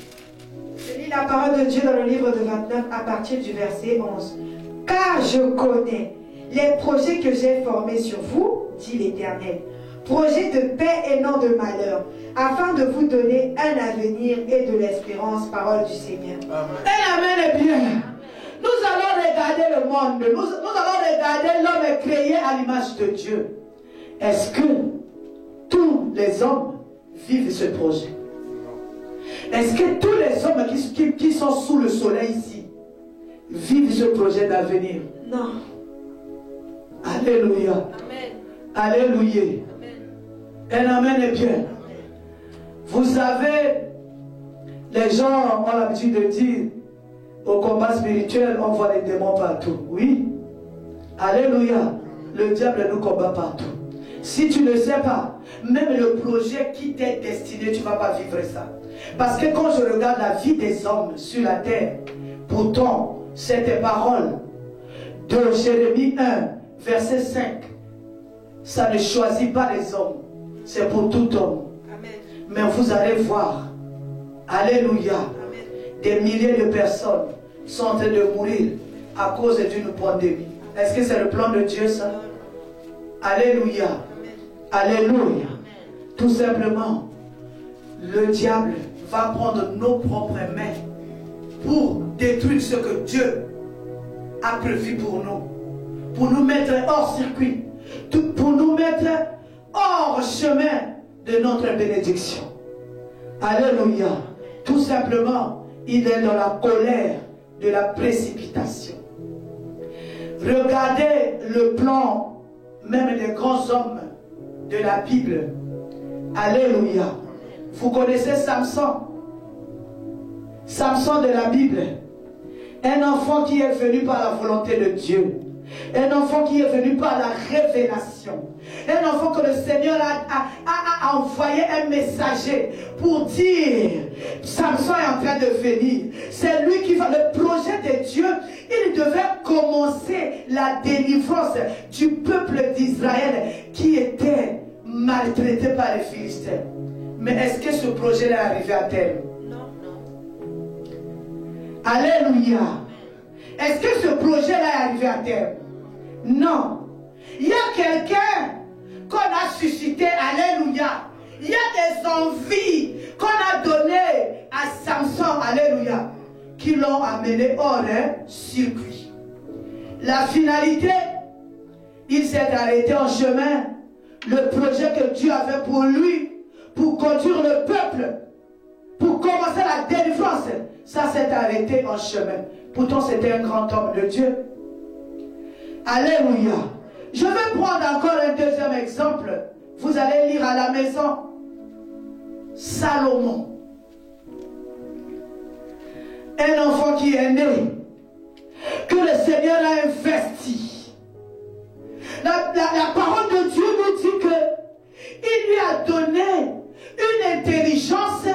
Je lis la parole de Dieu dans le livre de 29 à partir du verset 11. Car je connais les projets que j'ai formés sur vous, dit l'Éternel. Projets de paix et non de malheur, afin de vous donner un avenir et de l'espérance, parole du Seigneur. Amen. Et Amen est bien. Nous allons regarder le monde. Nous allons regarder l'homme créé à l'image de Dieu. Est-ce que tous les hommes vivent ce projet? Est-ce que tous les hommes qui sont sous le soleil ici vivent ce projet d'avenir? Non. Alléluia. Alléluia. Amen. Alléluia. Amen. Un amen est bien. Vous savez, les gens ont l'habitude de dire au combat spirituel, on voit les démons partout. Oui. Alléluia. Le diable nous combat partout. Si tu ne sais pas, même le projet qui t'est destiné, tu ne vas pas vivre ça. Parce que quand je regarde la vie des hommes sur la terre, pourtant, cette parole de Jérémie 1, verset 5, ça ne choisit pas les hommes, c'est pour tout homme. Amen. Mais vous allez voir, alléluia, Amen. des milliers de personnes sont en train de mourir à cause d'une pandémie. Est-ce que c'est le plan de Dieu ça? Alléluia. Alléluia. Tout simplement, le diable va prendre nos propres mains pour détruire ce que Dieu a prévu pour nous mettre hors circuit, pour nous mettre hors chemin de notre bénédiction. Alléluia. Tout simplement, il est dans la colère de la précipitation. Regardez le plan même des grands hommes de la Bible. Alléluia. Vous connaissez Samson? Samson de la Bible. Un enfant qui est venu par la volonté de Dieu. Un enfant qui est venu par la révélation. Un enfant que le Seigneur a envoyé un messager pour dire Samson est en train de venir. C'est lui qui va. Le projet de Dieu, il devait commencer la délivrance du peuple d'Israël qui était maltraité par les Philistins. Mais est-ce que ce projet est arrivé à terme? Non, non. Alléluia. Est-ce que ce projet-là est arrivé à terme? Non. Il y a quelqu'un qu'on a suscité, alléluia. Il y a des envies qu'on a données à Samson, alléluia, qui l'ont amené hors circuit. La finalité, il s'est arrêté en chemin. Le projet que Dieu avait pour lui, pour conduire le peuple, pour commencer la délivrance, ça s'est arrêté en chemin. Pourtant, c'était un grand homme de Dieu. Alléluia. Je vais prendre encore un deuxième exemple. Vous allez lire à la maison. Salomon. Un enfant qui est né, que le Seigneur a investi. La parole de Dieu nous dit que il lui a donné une intelligence.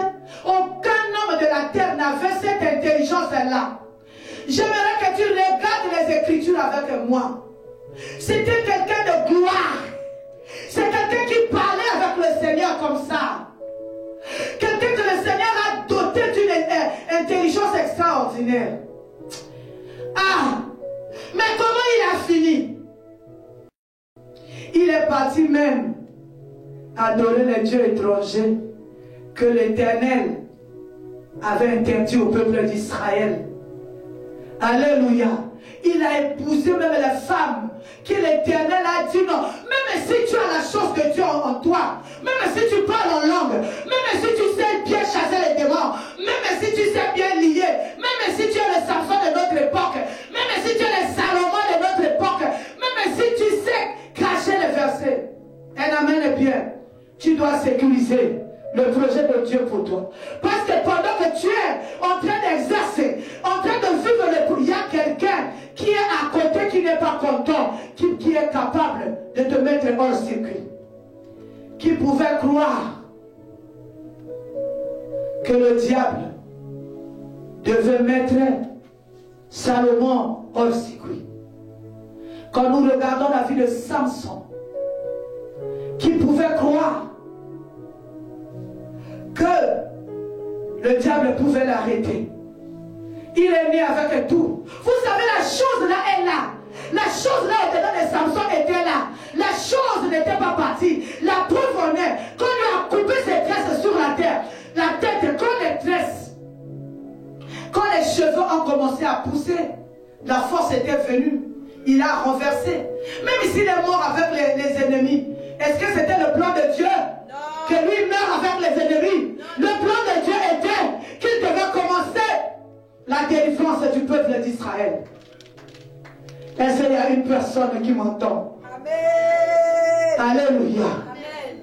Aucun homme de la terre n'avait cette intelligence-là. J'aimerais que tu regardes les Écritures avec moi. C'était quelqu'un de gloire. C'est quelqu'un qui parlait avec le Seigneur comme ça. Quelqu'un que le Seigneur a doté d'une intelligence extraordinaire. Ah! Mais comment il a fini? Il est parti même adorer les dieux étrangers que l'Éternel avait interdit au peuple d'Israël. Alléluia. Il a épousé même les femmes que l'Éternel a dit non. Même si tu as la chose de Dieu en toi, même si tu parles en langue, même si tu sais bien chasser les démons, même si tu sais bien lier, même si tu es le Samson de notre époque, même si tu es le Salomon de notre époque, même si tu sais cacher les versets. Un amen est bien. Tu dois sécuriser le projet de Dieu pour toi. Parce que pendant que tu es en train d'exercer, en train de vivre le projet, il y a quelqu'un qui est à côté, qui n'est pas content, qui est capable de te mettre hors circuit. Qui pouvait croire que le diable devait mettre Salomon hors circuit. Quand nous regardons la vie de Samson, qui pouvait croire que le diable pouvait l'arrêter. Il est né avec tout. Vous savez, la chose là est là. La chose là était dans les Samson était là. La chose n'était pas partie. La preuve en est qu'on lui a coupé ses tresses sur la terre. La tête, quand les tresses, quand les cheveux ont commencé à pousser, la force était venue. Il a renversé. Même s'il est mort avec les ennemis, est-ce que c'était le plan de Dieu? Non. Que lui meure avec les ennemis? Non. Le plan de Dieu était qu'il devait commencer la délivrance du peuple d'Israël. Est-ce qu'il y a une personne qui m'entend? Alléluia. Amen.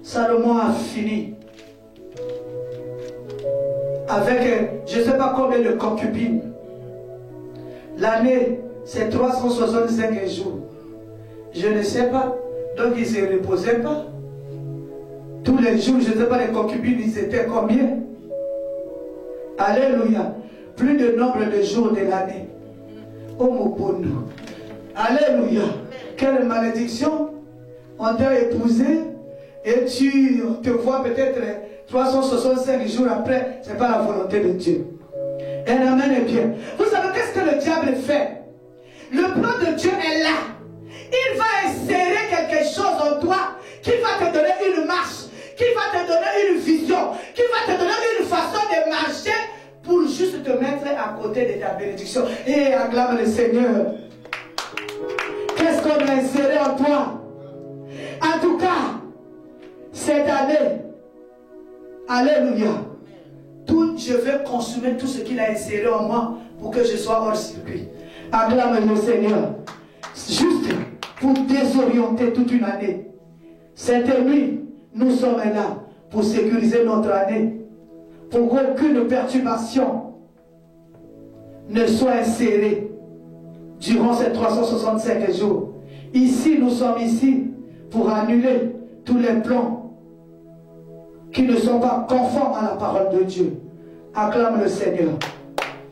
Salomon a fini avec, je ne sais pas combien de concubines. L'année, c'est 365 jours. Je ne sais pas. Donc, il ne se reposait pas. Tous les jours, je ne sais pas les concubines, ils étaient combien? Alléluia. Plus de nombre de jours de l'année. Oh mon bon. Alléluia. Quelle malédiction. On t'a épousé et tu te vois peut-être 365 jours après. Ce n'est pas la volonté de Dieu. Et amen est bien. Vous savez qu'est-ce que le diable fait? Le plan de Dieu est là. Il va insérer quelque chose en toi qui va te donner une marche, qui va te donner une vision, qui va te donner une façon de marcher pour juste te mettre à côté de ta bénédiction. Et acclame le Seigneur. Qu'est-ce qu'on a inséré en toi? En tout cas, cette année, alléluia, je vais consommer tout ce qu'il a inséré en moi pour que je sois hors circuit. Acclame le Seigneur. Juste pour désorienter toute une année. Cette nuit, nous sommes là pour sécuriser notre année. Pour qu'aucune perturbation ne soit insérée durant ces 365 jours. Ici, nous sommes ici pour annuler tous les plans qui ne sont pas conformes à la parole de Dieu. Acclame le Seigneur.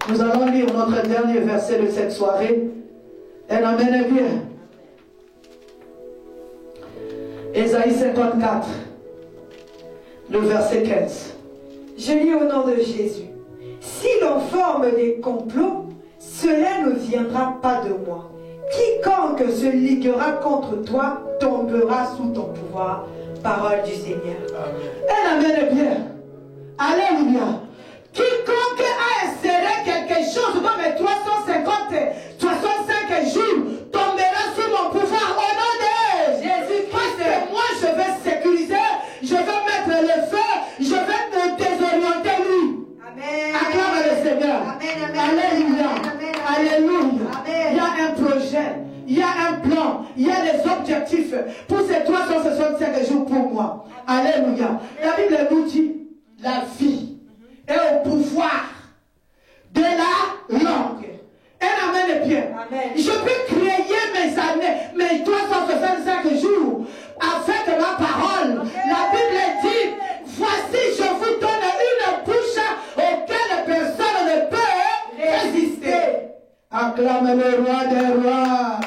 Nous allons lire notre dernier verset de cette soirée. Et l'amène bien. Ésaïe 54, le verset 15. Je lis au nom de Jésus. Si l'on forme des complots, cela ne viendra pas de moi. Quiconque se liguera contre toi tombera sous ton pouvoir. Parole du Seigneur. Elle amène bien. Alléluia. Quiconque a inséré quelque chose dans mes 365 jours tombera sous mon pouvoir au nom de Jésus. Parce que moi je vais sécuriser, je vais mettre le feu, je vais me désorienter lui. Amen. Acclame le Seigneur. Amen, amen, Alléluia. amen, amen, Alléluia. amen. Il y a un projet, il y a un plan, il y a des objectifs pour ces 365 jours pour moi. Alléluia. La Bible nous dit la vie est au pouvoir de la langue. Elle amène bien. Amen. Je peux créer mes années, mes 365 jours avec ma parole. Amen. La Bible dit, voici je vous donne une bouche auquel personne ne peut résister. Acclame le roi des rois.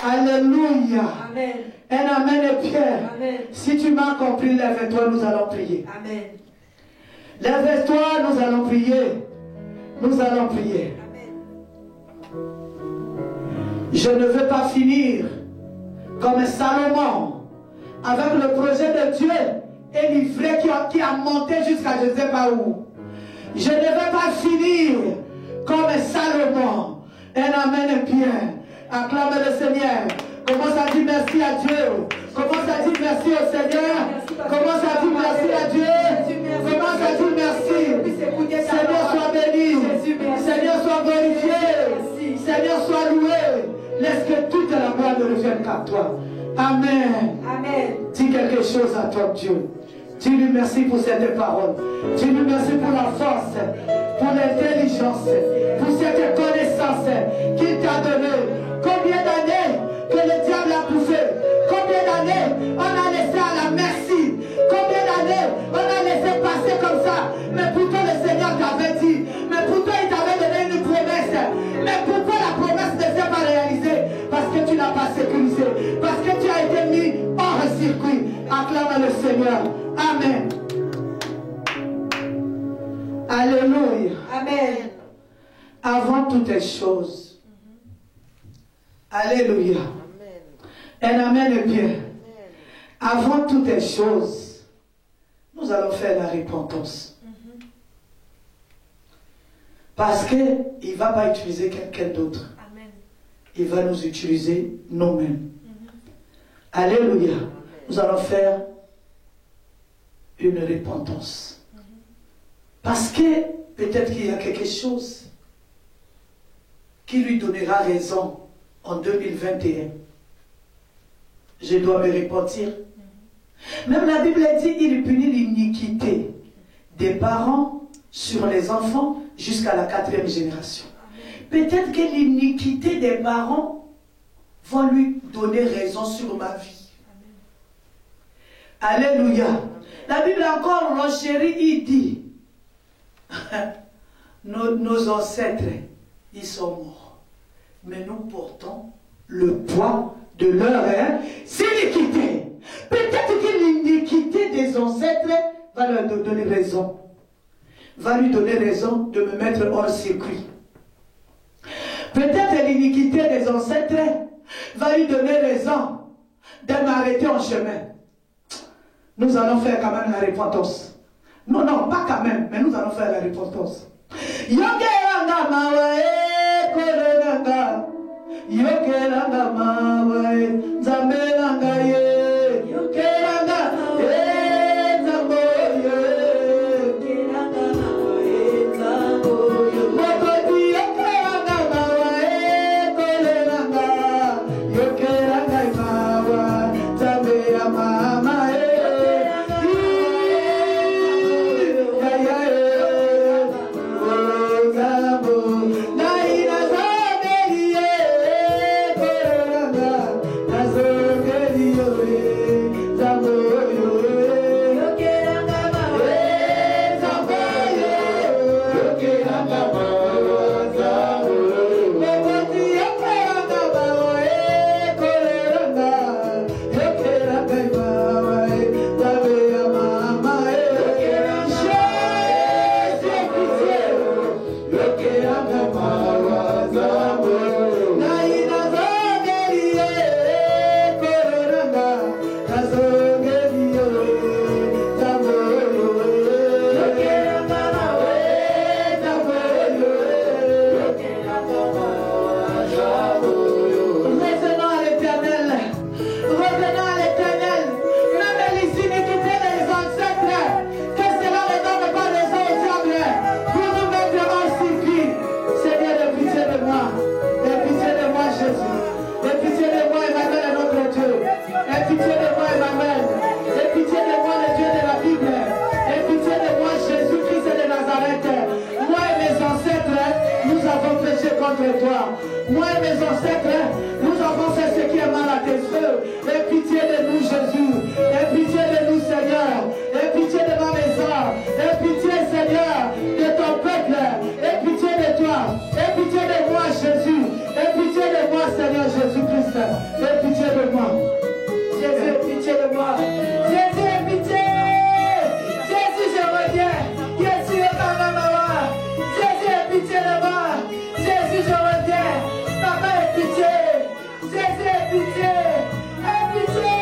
Alléluia. Amen. Elle amène Pierre. Amen. Si tu m'as compris, lève-toi, nous allons prier. Amen. Lève-toi, nous allons prier. Nous allons prier. Je ne veux pas finir comme Salomon avec le projet de Dieu et l'ivraie qui a monté jusqu'à je ne sais pas où. Je ne veux pas finir comme Salomon. Elle amène bien. Acclame le Seigneur. Commence à dire merci à Dieu. Commence à dire merci au Seigneur. Commence à dire merci à Dieu. Commence à dire merci. Seigneur soit béni. Seigneur soit glorifié. Seigneur soit loué. Laisse que toute la gloire ne revienne qu'à toi. Amen. Amen. Dis quelque chose à ton Dieu. Dis-lui merci pour cette parole. Dis-lui merci pour la force, pour l'intelligence, pour cette connaissance qu'il t'a donnée. Combien d'années que le diable a bouffé? Combien d'années on a laissé à la merci? Combien d'années on a laissé passer comme ça? Mais pourtant le Seigneur t'avait dit. Mais pourtant il t'avait donné une promesse. Mais pourquoi la promesse ne s'est pas réalisée? Parce que tu n'as pas sécurisé. Parce que tu as été mis hors circuit. Acclame le Seigneur. Amen. Alléluia. Amen. Avant toutes les choses. Alléluia. Un amen bien. Avant toutes les choses, nous allons faire la repentance. Parce qu'il ne va pas utiliser quelqu'un d'autre. Il va nous utiliser nous-mêmes. Alléluia. Nous allons faire une repentance. Parce que peut-être qu'il y a quelque chose qui lui donnera raison en 2021. je dois me repentir. Même la Bible dit, il punit l'iniquité des parents sur les enfants jusqu'à la 4e génération. Peut-être que l'iniquité des parents va lui donner raison sur ma vie. Alléluia. La Bible encore renchérit, il dit, nos ancêtres, ils sont morts. Mais nous portons le poids de leur iniquité. Peut-être que l'iniquité des ancêtres va leur donner raison. Va lui donner raison de me mettre hors circuit. Peut-être l'iniquité des ancêtres va lui donner raison de m'arrêter en chemin. Nous allons faire quand même la repentance. Non, non, pas quand même, mais nous allons faire la repentance. Yokeranga mawae korenanga, yokeranga mawae zambelanga ye, yokeranga zamboye, yokeranga mawae zamboye, mokoti yokeranga mawae korenanga, yokeranga mawae zambeya mama ye. Moi et mes ancêtres, nous avons fait ce qui est mal à tes yeux. Aie pitié de nous, Jésus. Aie pitié de nous, Seigneur. Aie pitié de ma maison. Aie pitié, Seigneur, de ton peuple. Aie pitié de toi. Aie pitié de moi, Jésus. Aie pitié de moi, Seigneur Jésus-Christ. Aie pitié de moi. Jésus, aie pitié de moi. Jésus, aie pitié. Jésus, je reviens. Jésus, Jésus, aie pitié de moi. Jésus, je reviens. Papa, aie pitié. Jésus, aie pitié. Aie pitié.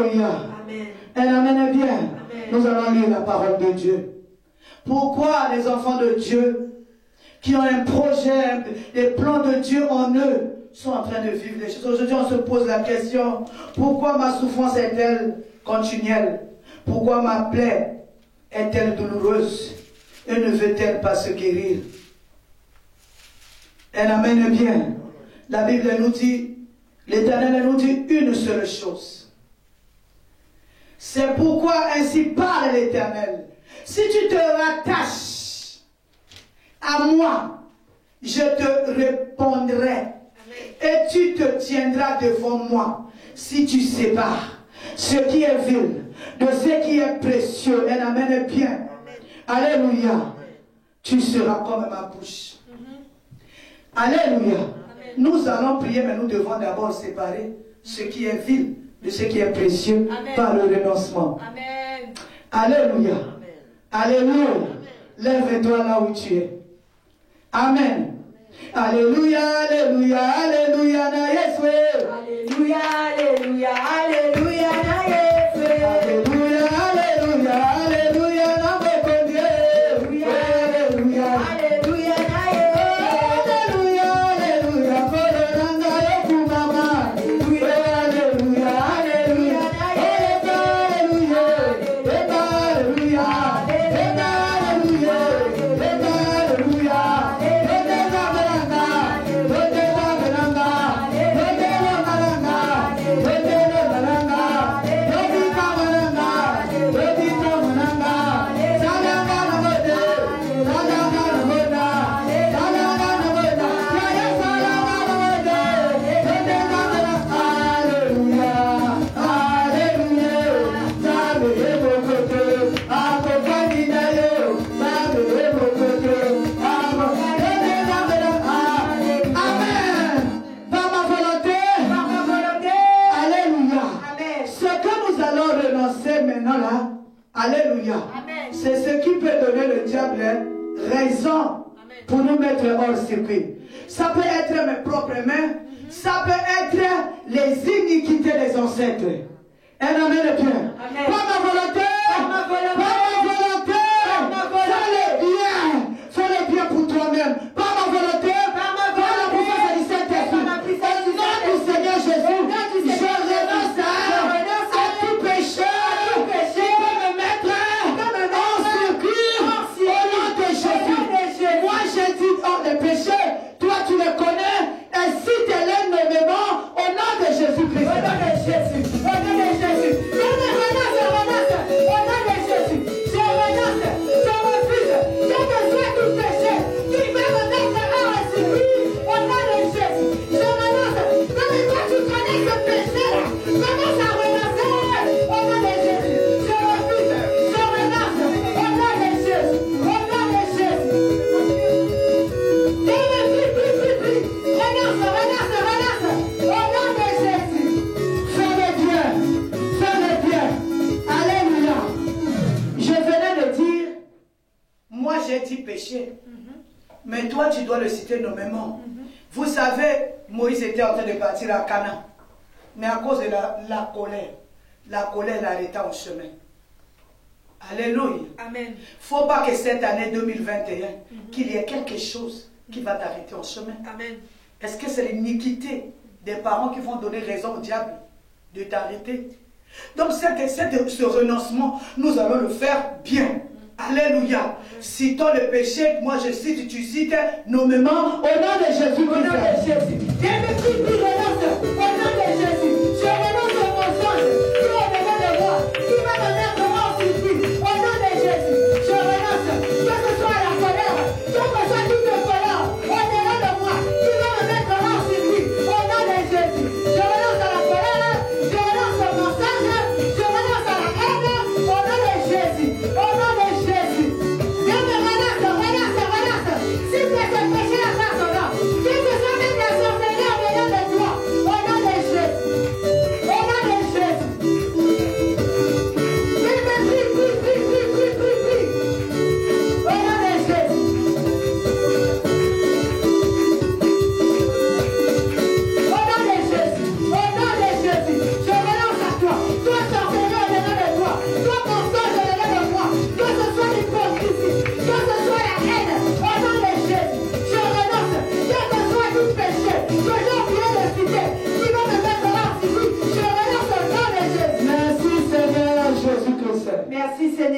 Alléluia. Amen. Un amen est bien. Amen. Nous allons lire la parole de Dieu. Pourquoi les enfants de Dieu qui ont un projet, les plans de Dieu en eux, sont en train de vivre des choses? Aujourd'hui, on se pose la question, pourquoi ma souffrance est-elle continuelle? Pourquoi ma plaie est-elle douloureuse et ne veut-elle pas se guérir? Un amen est bien. La Bible nous dit, l'Éternel nous dit une seule chose. C'est pourquoi ainsi parle l'Éternel. Si tu te rattaches à moi, je te répondrai. Amen. Et tu te tiendras devant moi. Si tu sépares ce qui est vil de ce qui est précieux, un amen est bien. Amen. Alléluia. Amen. Tu seras comme ma bouche. Alléluia. Amen. Nous allons prier, mais nous devons d'abord séparer ce qui est vil de ce qui est précieux. Amen. Par le renoncement. Amen. Alléluia. Amen. Alléluia. Amen. Lève-toi là où tu es. Amen. Alléluia, alléluia, alléluia, na Yesu. Alléluia, alléluia, alléluia, na Yesu. Alléluia, alléluia, alléluia, na Bokonde. Alléluia, alléluia, alléluia, na Yesu. Alléluia, alléluia, Koloranga yokumama. Alléluia, alléluia, alléluia, na Yesu. Alléluia, alléluia, alléluia, alléluia. Alléluia. C'est ce qui peut donner le diable raison pour nous mettre hors circuit. Ça peut être mes propres mains, ça peut être les iniquités des ancêtres. Un amen est bien. Pas ma volonté, pas ma volonté, fais le bien pour toi-même. Pas ma volonté, pas la puissance du Saint-Esprit. Au nom du Seigneur Jésus, je renonce à tout péché. Les péchés, toi tu les connais, et si tu les nommément, au nom de Jésus-Christ. Au nom de Jésus, au nom de Jésus. Je renonce, au nom de Jésus. Je renonce, je refuse, je besoin du péché qui va me mettre à subir, au nom de Jésus. Je renonce, comme toi tu connais ce péché-là, commence à renoncer, au nom de Jésus. Je refuse, je renonce, au nom de Jésus, au nom de Jésus. Moi j'ai dit péché, mais toi tu dois le citer nommément. Vous savez, Moïse était en train de partir à Canaan, mais à cause de la colère l'a arrêté en chemin. Alléluia. Amen. Faut pas que cette année 2021, qu'il y ait quelque chose qui va t'arrêter en chemin. Amen. Est-ce que c'est l'iniquité des parents qui vont donner raison au diable de t'arrêter? Donc ce renoncement, nous allons le faire bien. Alléluia. Citons le péché, moi je cite, tu cites nommément au nom de Jésus. Au nom de Jésus. Au nom de Jésus. Je renonce au mensonge qui est devant de moi, qui va me mettre en circuit. Au nom de Jésus. Je renonce, que ce soit la colère, que ce soit toute colère, au-delà de moi, qui va me mettre en circuit. Au nom de Jésus. Je renonce à la colère, je renonce au mensonge, je renonce à la haine, au nom de Jésus. Au nom de Jésus. Je me renonce. Si tu as ce péché, la face au nom. Que ce soit même la sorcellerie en venant de toi. Au nom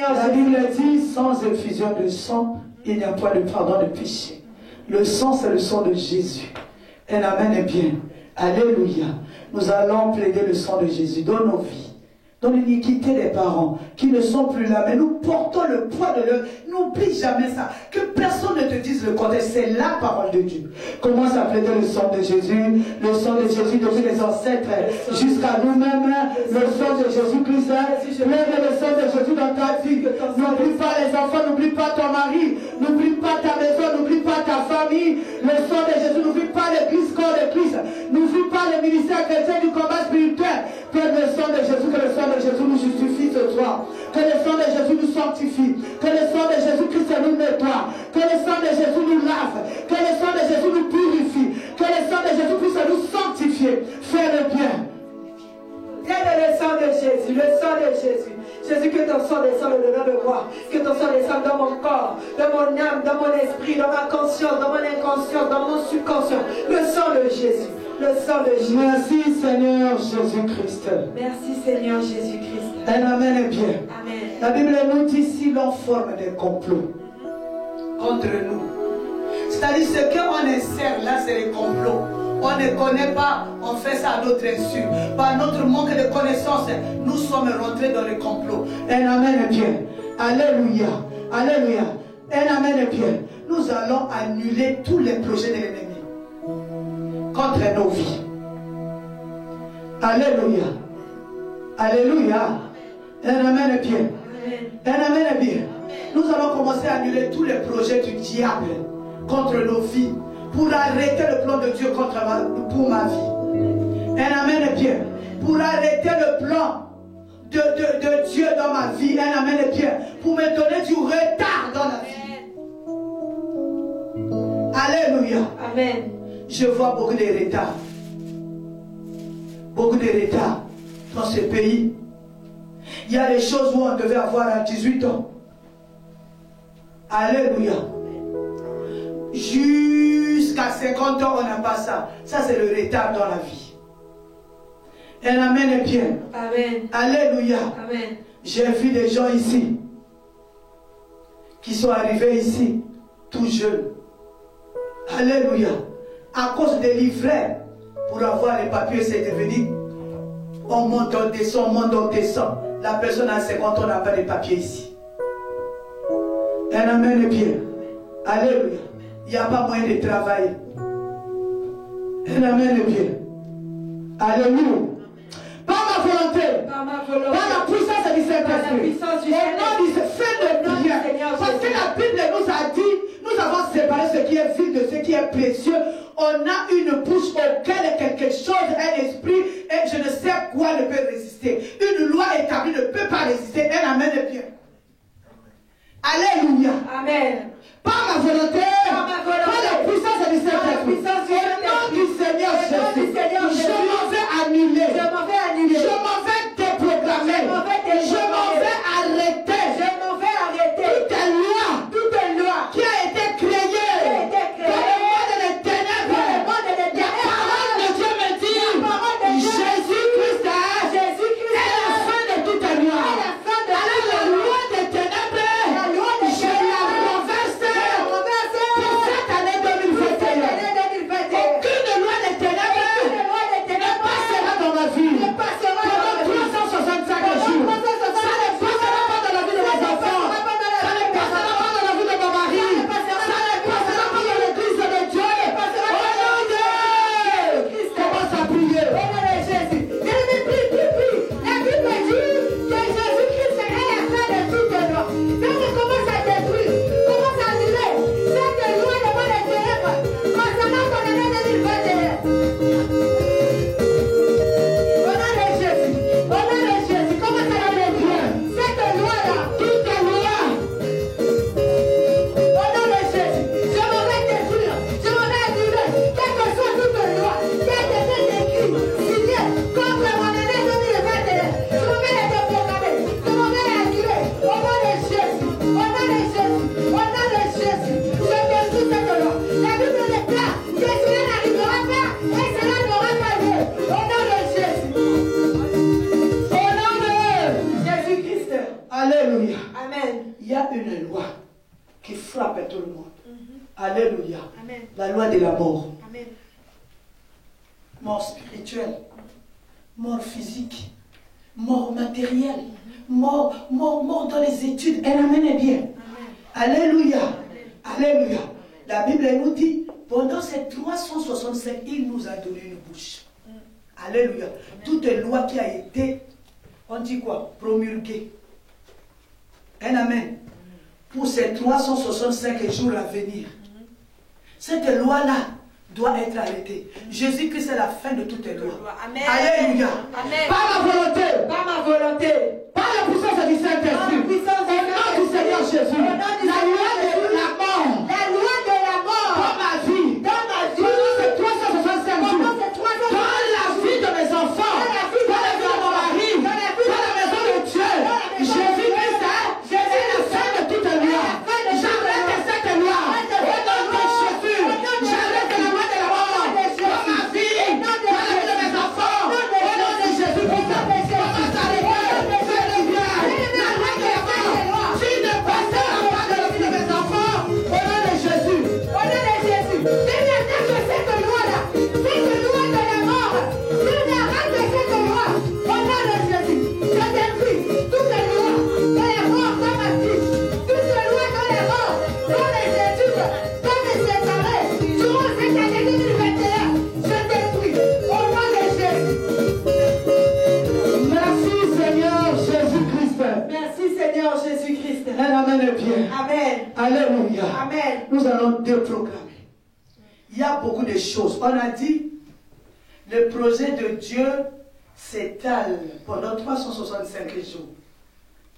Seigneur La Jésus. Bible dit, sans effusion de sang, il n'y a pas de pardon de péché. Le sang, c'est le sang de Jésus. Un amen est bien. Alléluia. Nous allons plaider le sang de Jésus dans nos vies, dans l'iniquité des parents qui ne sont plus là, mais nous portons le poids de l'œuvre. N'oublie jamais ça. Que personne ne te dise le contraire. C'est la parole de Dieu. Commence à plaider le sang de Jésus, le sang de Jésus depuis les ancêtres jusqu'à nous-mêmes, le sang de Jésus-Christ. Plaide le sang de Jésus dans ta vie. N'oublie pas les enfants, n'oublie pas ton mari, n'oublie pas ta maison, n'oublie pas ta famille. Le sang de Jésus, n'oublie pas l'église, corps de Christ. N'oublie pas le ministère chrétien du combat spirituel. Plaide le sang de Jésus, que le sang de Jésus nous justifie ce soir. Que le sang de Jésus nous sanctifie. Que le sang de Jésus-Christ nous nettoie. Que le sang de Jésus nous lave. Que le sang de Jésus nous purifie. Que le sang de Jésus puisse nous sanctifier. Fais le bien. Plaide le sang de Jésus, le sang de Jésus. Jésus, que ton sang descende au-dedans de moi. Que ton sang descende dans mon corps, dans mon âme, dans mon esprit, dans ma conscience, dans mon inconscient, dans mon subconscient. Le sang de Jésus. Le sang de Jésus. Merci Seigneur Jésus-Christ. Merci Seigneur Jésus-Christ. Un amen est bien. Amen. La Bible nous dit si l'on forme des complots contre nous. C'est-à-dire ce qu'on insère là, c'est les complots. On ne connaît pas, on fait ça à notre insu. Par notre manque de connaissances, nous sommes rentrés dans les complots. Un amen est bien. Alléluia. Alléluia. Un amen est bien. Nous allons annuler tous les projets de l'ennemi contre nos vies. Alléluia. Alléluia. Un amen est bien. Un amen est bien. Nous allons commencer à annuler tous les projets du diable contre nos vies pour arrêter le plan de Dieu pour ma vie. Un amen est bien. Pour arrêter le plan de Dieu dans ma vie. Un amen est bien. Pour me donner du retard dans la vie. Alléluia. Amen. Je vois beaucoup de retard. Beaucoup de retard dans ce pays. Il y a des choses où on devait avoir à 18 ans. Alléluia. Jusqu'à 50 ans, on n'a pas ça. Ça, c'est le retard dans la vie. Un amen est bien. Amen. Alléluia. Amen. J'ai vu des gens ici qui sont arrivés ici tout jeunes. Alléluia. À cause des livrets, pour avoir les papiers, c'est devenu on monte, on descend, on monte, on descend. La personne à 50 ans n'a pas de papiers ici. Un amen est bien. Alléluia. Il n'y a pas moyen de travailler. Un amen est bien. Alléluia. Par ma volonté, Par ma volonté. par la puissance du Par la Saint-Esprit, puissance du au nom du fais le bien. Seigneur Parce que Jésus. la Bible nous a dit, nous avons séparé ce qui est vil de ce qui est précieux. On a une bouche auquel quelque chose, un esprit, et je ne sais quoi ne peut résister. Une loi établie ne peut pas résister. Un amen est bien. Alléluia. Amen. Par ma volonté, Par ma volonté. par la puissance du Par la Saint-Esprit, puissance du au nom du Seigneur Au nom du Jésus, Seigneur je Jésus. m'en vais annuler. Je m'en vais annuler. Je m'en vais déprogrammer. Je m'en vais déprogrammer. Je m'en vais arrêter. Je m'en vais arrêter. Toute loi Toute loi qui a été créée dans le monde des ténèbres. La parole de Dieu me dit, Jésus-Christ est la fin de toute loi. Alors la loi des ténèbres, je la renverse. Alléluia. Amen. La loi de la mort. Amen. Mort spirituelle, mort physique, mort matérielle, mort dans les études. Elle amène bien. Alléluia. Alléluia. La Bible nous dit, pendant ces 365, il nous a donné une bouche. Alléluia. Toute loi qui a été, on dit quoi? Promulguée. Un amen. Pour ces 365 jours à venir. Cette loi-là doit être arrêtée. Jésus-Christ est la fin de toutes les lois. Amen. Alléluia. Amen. Par ma volonté. Par ma volonté. Par la puissance du Saint-Esprit. Par la puissance Au nom du Seigneur Jésus. Au nom du La loi Seigneur de la mort. La loi de la mort. Dans ma vie. Dans ma vie. Pendant ces 365 jours. Pendant ces 365 Dans la vie de mes enfants. Dans la vie de Dans la vie de mon mari. Dans la vie de Dans la maison de Dieu. Dans la maison de Jésus-Christ Dieu. est la fin de toute loi. J'arrête cette loi. Au nom de Jésus. J'arrête la loi de la mort. Dans ma vie. Dans la vie de mes enfants. Au nom de Jésus-Christ. Commence à arrêter. Alléluia. La loi de la mort. Tu ne passeras pas de la vie de mes enfants. Au nom de Jésus. Au nom de Jésus. Seigneur, que cette loi-là, cette loi de la mort, Seigneur, arrête cette loi. Au nom de Jésus. Je détruis toutes les lois de la mort dans ma vie. Toutes les lois de la mort dans les études, dans mes séparés. Durant cette année 2021, je détruis. Au nom de Jésus. Merci Seigneur Jésus-Christ. Merci Seigneur Jésus-Christ. Elle amène bien. Amen. Alléluia. Amen. Nous allons déprogrammer. Il y a beaucoup de choses. On a dit, le projet de Dieu s'étale pendant 365 jours.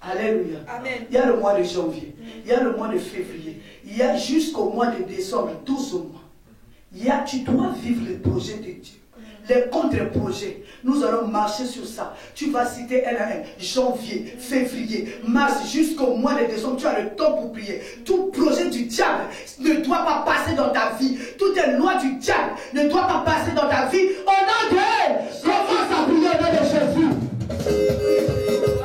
Alléluia. Amen. Il y a le mois de janvier. Il y a le mois de février. Il y a jusqu'au mois de décembre, 12 mois. Tu dois vivre le projet de Dieu. Les contre-projets, nous allons marcher sur ça. Tu vas citer un à un. Janvier, février, mars, jusqu'au mois de décembre, tu as le temps pour prier. Tout projet du diable ne doit pas passer dans ta vie. Toute loi du diable ne doit pas passer dans ta vie. Au nom de commence à prier au nom de Jésus.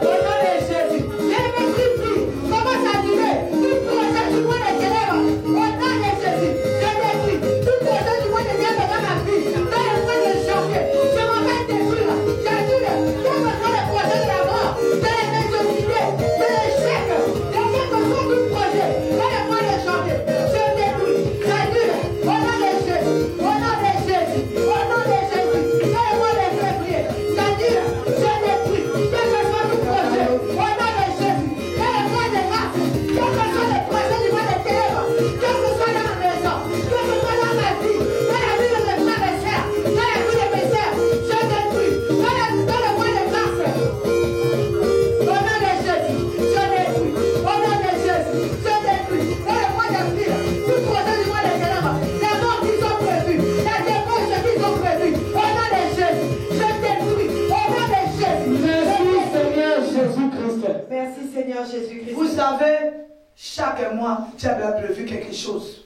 Au nom de Jésus. Prie. Commence à dire. Tout projet du mois de ténèbres. Au nom de Jésus. Je détruis. Tout projet du mois de ténèbres dans ma vie. Dans le mois de janvier. Je m'en vais détruire. J'annule. Quel que soit le projet de la mort. De la médiocrité. De l'échec. De quel que soit tout projet. Dans le mois de janvier. Je détruis. J'annule. Au nom de Jésus. Au nom de Jésus. Au nom de Jésus. Dans le mois de février. J'annule. Je détruis. Quel que soit tout projet. Au nom de Jésus. Dans le mois de mars. Quel que soit le projet du mois de ténèbres. Quel que soit dans ma maison. Quel que soit dans ma vie. Dans la vie de mes frères et sœurs. Dans la vie de mes sœurs. Je détruis. Dans le mois de mars. Au nom de Jésus. Je détruis. Au nom de Jésus. Je détruis. Dans le mois d'avril. Tout projet du mois de ténèbres. La mort qui sont prévues. La débauche qui sont prévues. Au nom de Jésus. Je détruis. Au nom de Jésus. Merci Seigneur Jésus-Christ. Merci Seigneur Jésus-Christ. Vous savez, chaque mois, Dieu a prévu quelque chose.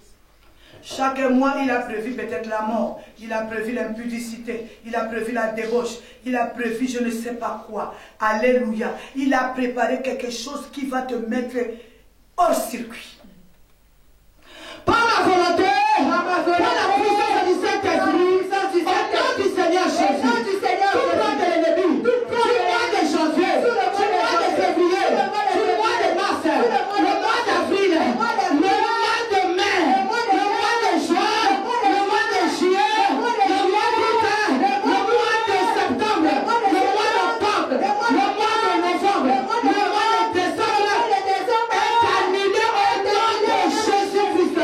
Chaque mois, il a prévu peut-être la mort, il a prévu l'impudicité, il a prévu la débauche, il a prévu je ne sais pas quoi. Alléluia. Il a préparé quelque chose qui va te mettre hors circuit. Par ma volonté, par la puissance du Saint-Esprit, au nom du Seigneur Jésus, Au nom du Seigneur tout Jésus. plan de l'ennemi, Tout du plan de mois de janvier, Tout le du mois mois de de février, Tout le mois de du mois de mars, Tout le mois de le mois d'avril, Le mois le d'avril. mois de mai, Le mois de le mois de juin, le mois de juillet, Le mois de le mois d'août, Le le mois mois de septembre, Le mois de le mois d'octobre, Le mois le de mois de novembre, Le mois de le mois de décembre, est annulé au nom de Jésus-Christ.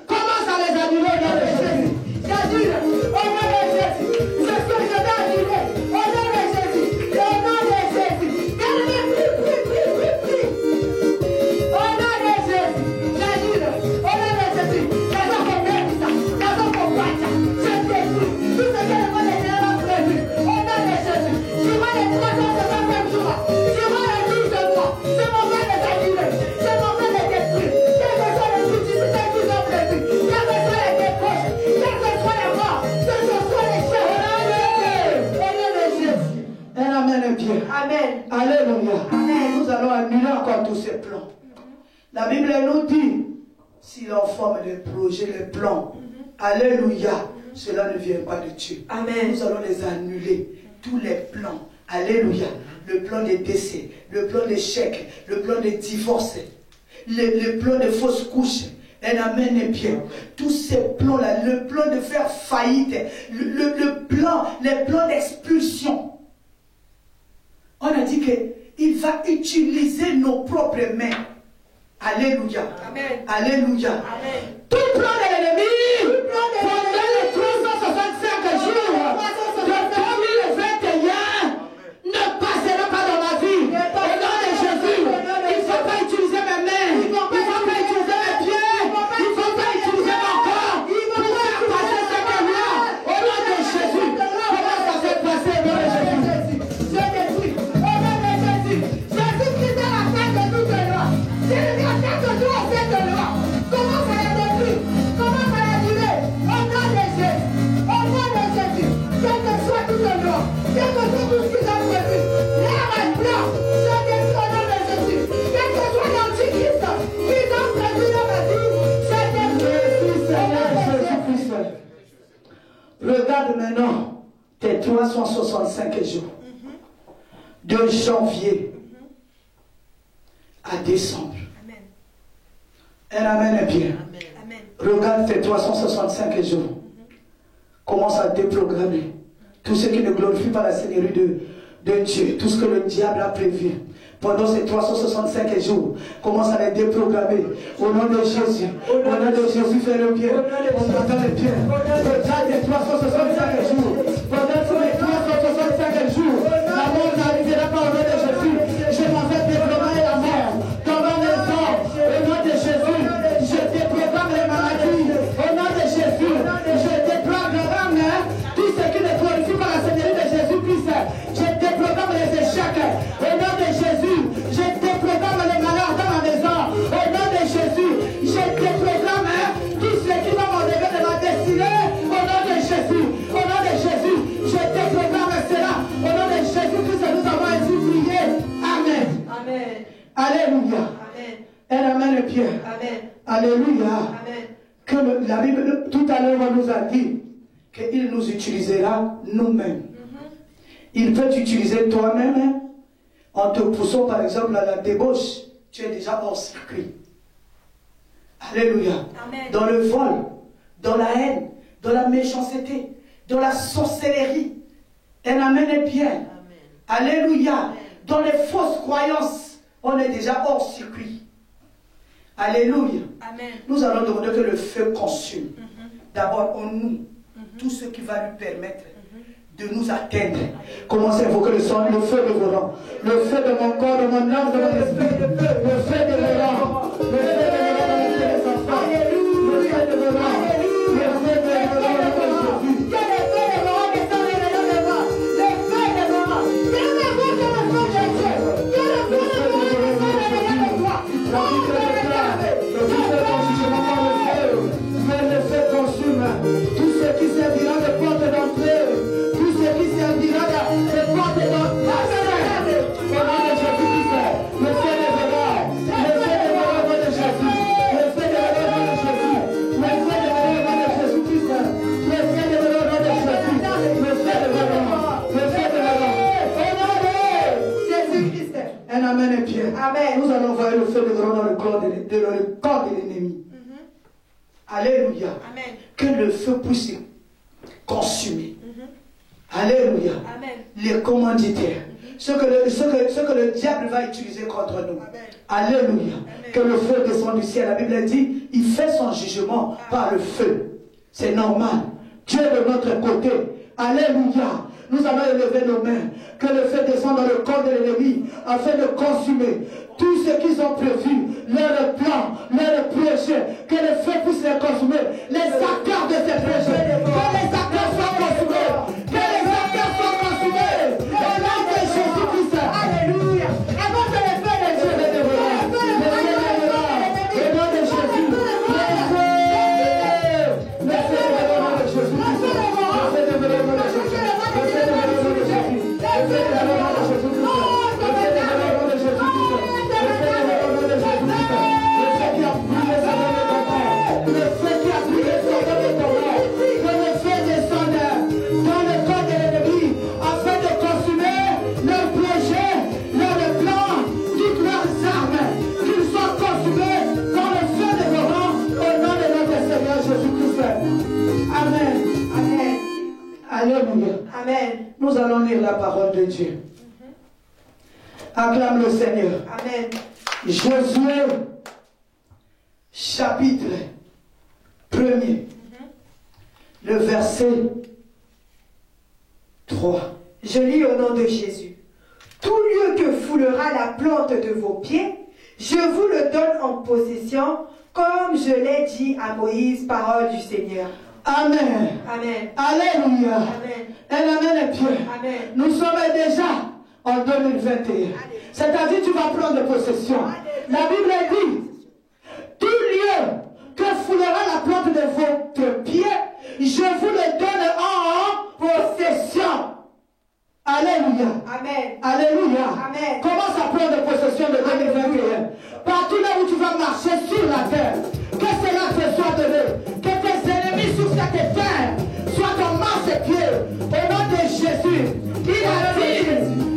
Commence à les annuler au nom de Jésus. J'annule au nom de Jésus. Ce que je vais annuler au nom de Jésus. Au nom de Jésus. Bien-aimé, prie. Au nom de Jésus. J'annule au nom de Jésus. Raison pour mettre ça. Raison pour battre. Je détruis tout ce que le monde est déjà prévu. Au nom de Jésus. Durant les 365 jours. Durant les 12 mois. Je m'en vais les annuler. Je m'en vais les détruire. Quel que soit le publicité qu'ils ont prévu. Quel que soit les débauches. Quel que soit la mort. Quel que soit les chefs. Au nom de Jésus. Elle amène bien. Amen. Alléluia. Amen. Nous allons annuler encore tous ces plans. La Bible nous dit, Si l'on forme des projets, les plans, alléluia, cela ne vient pas de Dieu. Amen. Nous allons les annuler. Tous les plans, alléluia, le plan des décès, le plan d'échec, le plan des divorces, le plan des fausses couches. Un amen est bien. Tous ces plans-là, le plan de faire faillite, les plans d'expulsion. On a dit qu'il va utiliser nos propres mains. Alléluia. Amen. Alléluia. Amen. Tout plan de l'ennemi, pendant les 365 jours de 2021, ne passera pas dans ma vie. Au nom de Jésus, il ne faut pas utiliser mes mains, il ne faut pas utiliser mes pieds, il ne faut pas utiliser mon corps pour faire passer ce camion. Au nom de Jésus, comment ça fait passer au nom de Jésus? Je détruis, au nom de Jésus. Jésus-Christ est la tête de toute loi. C'est la tête de tout au fait de loi. Comment ça la détruire? Comment ça la tuer? Au nom de Jésus. Au nom de Jésus. Quelle que soit toute loi, quel que soit tout ce qu'ils ont prévu, l'air est blanc. Je détruis au nom de Jésus. Quel que soit l'antichrist qu'ils ont prévu dans ma vie, je détruis. Seigneur Jésus-Christ. Regarde maintenant tes 365 jours. De janvier à décembre. Un amen est bien. Amen. Regarde tes 365 jours. Commence à déprogrammer tout ce qui ne glorifie pas la Seigneurie de Dieu, tout ce que le diable a prévu. Pendant ces 365 jours, commence à les déprogrammer. Au nom de Jésus. Au nom de Jésus, fais le bien. On t'entend le bien. Regarde tes 365 jours. Pendant tous les 365 jours, la mort n'arrivera pas au nom de Jésus. Je m'en vais déprogrammer la mort dans ma maison. Au nom de Jésus, je déprogramme les maladies. Au nom de Jésus, je déprogramme tout ce qui ne glorifie pas la Seigneurie de Jésus-Christ. Je déprogramme les échecs. Au nom de Jésus, je déprogramme les malheurs dans ma maison. Au nom de Jésus, je déprogramme tout ce qui va m'enlever de ma destinée. Au nom de Jésus, au nom de Jésus, je déprogramme cela. Au nom de Jésus-Christ, nous avons ainsi prié. Amen. Amen. Alléluia. Amen. Un amen est bien. Amen. Alléluia. Amen. Que la Bible, tout à l'heure, on nous a dit qu'il nous utilisera nous-mêmes. Il peut t'utiliser toi-même, hein, en te poussant par exemple à la débauche. Tu es déjà hors circuit. Alléluia. Amen. Dans le vol, dans la haine, dans la méchanceté, dans la sorcellerie. Un amen est bien. Alléluia. Dans les fausses croyances, on est déjà hors circuit. Alléluia. Amen. Nous allons demander que le feu consume. D'abord en nous, tout ce qui va lui permettre de nous atteindre. Commencez à invoquer le feu dévorant. Le feu de mon corps, de mon âme, de mon esprit. Le feu dévorant. Le feu dévorant dans les enfants. Le feu dévorant. Le feu dévorant dans Jésus. Tout ce qui servira de porte d'entrée, tout ce qui servira de porte d'entrée, au nom de Jésus-Christ, le feu dévorant, le feu dévorant au nom de Jésus, le feu dévorant au nom de Jésus, le feu dévorant au nom de Jésus-Christ, le feu dévorant au nom de Jésus, le feu dévorant, le feu dévorant, au nom de Jésus-Christ. Un amen est bien. Amen. Nous allons voir le feu dévorant dans le corps de l'ennemi. Alléluia. Amen. Que le feu puisse consumer. Alléluia. Amen. Les commanditaires. Ce que le diable va utiliser contre nous. Alléluia. Que le feu descende du ciel. La Bible dit, il fait son jugement par le feu. C'est normal. Dieu est de notre côté. Alléluia. Nous allons élever nos mains. Que le feu descende dans le corps de l'ennemi afin de consumer tout ce qu'ils ont prévu, leur plan, leur projet. Que le feu puisse les consumer. Les acteurs de ces projets. Que les acteurs soient consumés. Que les acteurs soient consumés. Au nom de Jésus-Christ. Alléluia. Avant que le feu de Dieu le dévorant. Le feu dévorant. Au nom de Jésus. Le feu. Le feu dévorant de Jésus-Christ. Le feu dévorant de Jésus-Christ. Le feu dévorant de Jésus-Christ. Le feu dévorant de Jésus-Christ. Le feu dévorant de Jésus-Christ. Le feu dévorant de Jésus-Christ. Le feu qui a brûlé sa main de Alléluia. Amen. Nous allons lire la parole de Dieu. Acclame le Seigneur. Amen. Josué, chapitre 1er, le verset 3. Je lis au nom de Jésus. Tout lieu que foulera la plante de vos pieds, je vous le donne en possession, comme je l'ai dit à Moïse, parole du Seigneur. Amen. Amen. Alléluia. Amen. Un amen est Dieu. Amen. Nous sommes déjà en 2021. C'est-à-dire tu vas prendre possession. La Bible dit, tout lieu que foulera la plante de votre pied, je vous le donne en possession. Alléluia. Amen. Alléluia. Amen. Commence à prendre possession de 2021. Partout là où tu vas marcher sur la terre, que cela te soit donné. Que tes ennemis sur cette terre soient ton marche-pied. Au nom de Jésus. Il a dit, le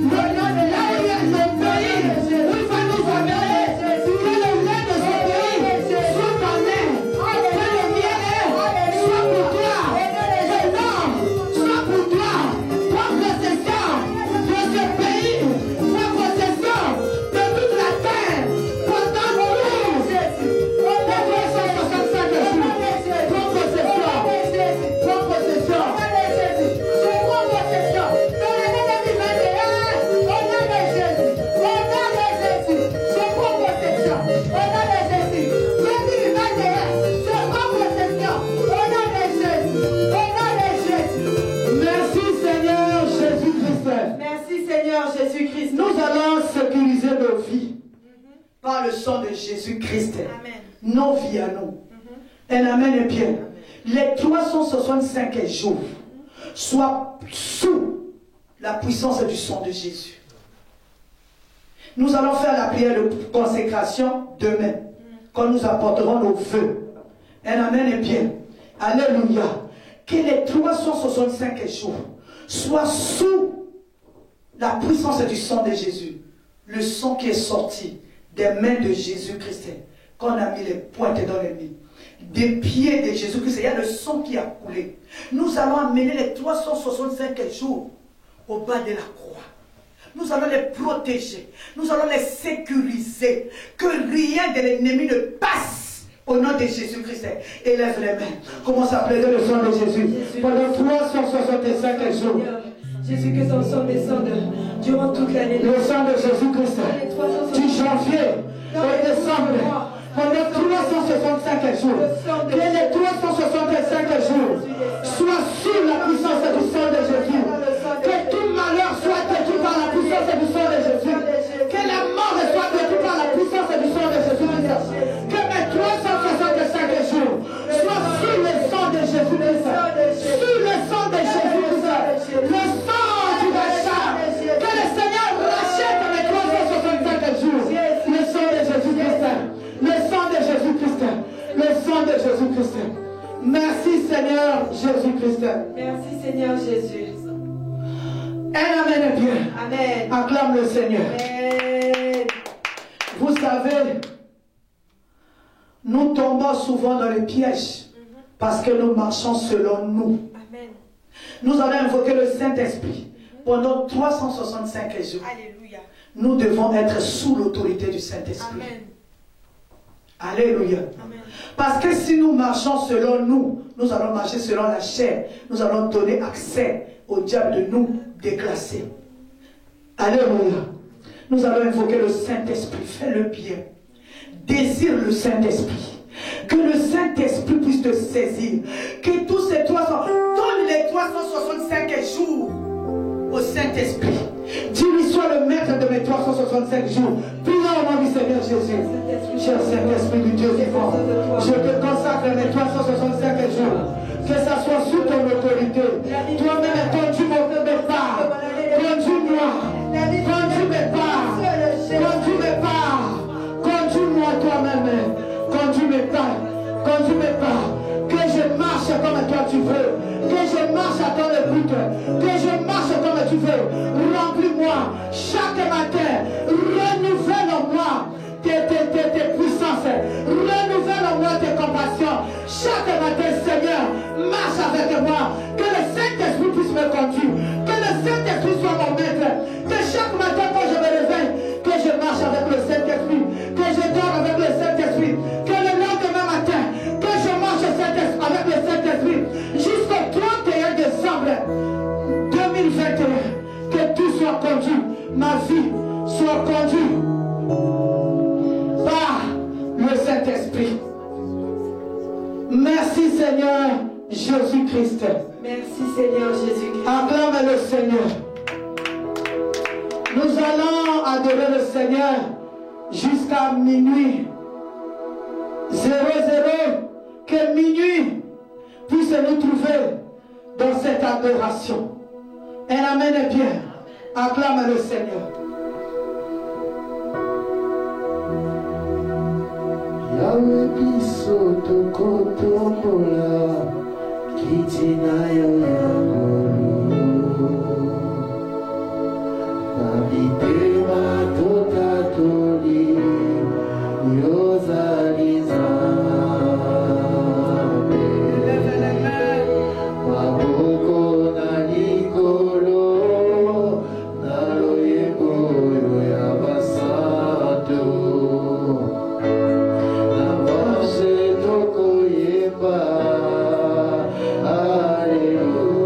nom de là où il y a le pays, où il va nous amener, que le lait de ce pays soit ton nez. Que le miel soit pour toi. Que l'homme soit pour toi. Prends possession de ce pays. Prends possession de toute la terre. Pendant nous, de 365 jours. Prends possession. Prends possession. Je prends possession. Dans l'année 2021, au nom de Jésus. Au nom de Jésus. Je prends possession. Au nom de Jésus. 2021, je prends possession. Au nom de Jésus. Au nom de Jésus. Merci Seigneur Jésus-Christ. Merci Seigneur Jésus-Christ. Nous allons sécuriser nos vies par le sang de Jésus-Christ. Amen. Nos vies à nous. Un amen est bien. Les 365 jours soient sous la puissance du sang de Jésus. Nous allons faire la prière de consécration demain, quand nous apporterons nos vœux. Un amen est bien. Alléluia. Que les 365 jours soient sous la puissance du sang de Jésus. Le sang qui est sorti des mains de Jésus-Christ, qu'on a mis les pointes dans les mains. Des pieds de Jésus-Christ, il y a le sang qui a coulé. Nous allons amener les 365 jours au bas de la croix. Nous allons les protéger. Nous allons les sécuriser. Que rien de l'ennemi ne passe au nom de Jésus-Christ. Élève les mains. Commence à plaider le sang de Jésus. Pendant 365 jours. Jésus, que son sang descende durant toute l'année. Le sang de Jésus-Christ. Du janvier au décembre. Pendant 365 jours. Que les 365 jours soient sous la puissance du sang de Jésus. Que tout malheur soit détruit par la puissance du sang de Jésus. Que la mort soit détruite par la puissance du sang de Jésus-Christ. Que mes 365 jours soient sous le sang de Jésus-Christ. Sous le sang de Jésus-Christ. Le sang du rachat. Que le Seigneur rachète mes 365 jours. Le sang de Jésus-Christ. Le sang de Jésus-Christ. Le sang de Jésus-Christ. Merci Seigneur Jésus-Christ. Merci Seigneur Jésus. Un amen est bien. Amen. Acclame le Seigneur. Amen. Vous savez, nous tombons souvent dans les pièges parce que nous marchons selon nous. Amen. Nous allons invoquer le Saint-Esprit pendant 365 jours. Alléluia. Nous devons être sous l'autorité du Saint-Esprit. Amen. Alléluia. Amen. Parce que si nous marchons selon nous, nous allons marcher selon la chair. Nous allons donner accès au diable de nous déclasser. Alléluia. Nous allons invoquer le Saint-Esprit. Fais le bien. Désire le Saint-Esprit. Que le Saint-Esprit puisse te saisir. Que tous ces 300, donne les 365 jours au Saint-Esprit. Dis-lui, sois le maître de mes 365 jours. Prions au nom du Seigneur Jésus. Cher Saint-Esprit du Dieu vivant, je te consacre mes 365 jours. Que ça soit sous ton autorité. Toi-même, conduis-moi mes pas. Conduis-moi. Conduis mes pas. Conduis mes pas. Conduis-moi toi-même. Conduis mes pas. Conduis mes pas. Que je marche comme toi tu veux. Que je marche à ton écoute. Que je marche comme tu veux. Remplis-moi chaque matin. Renouvelle en moi tes puissances. Renouvelle en moi tes compassions. Chaque matin, Seigneur, marche avec moi. Que le Saint-Esprit puisse me conduit. Que le Saint-Esprit soit mon maître. Que chaque matin quand je me réveille, que je marche avec le Saint-Esprit. Que je dors avec le Saint-Esprit. Que le lendemain matin, que je marche avec le Saint-Esprit. Jusqu'au 31 décembre 2021. Que tout soit conduit. Ma vie soit conduite par le Saint-Esprit. Merci Seigneur Jésus-Christ. Merci Seigneur Jésus-Christ. Acclame le Seigneur. Nous allons adorer le Seigneur jusqu'à minuit 00. Que minuit puisse nous trouver dans cette adoration. Un amen est bien. Acclame le Seigneur. Yahweh biso tokotombola kiti na yo ya ngolu na mitema totatoli yozali Nzambe maboko na likolo na loyembo ya basantu. Alléluia.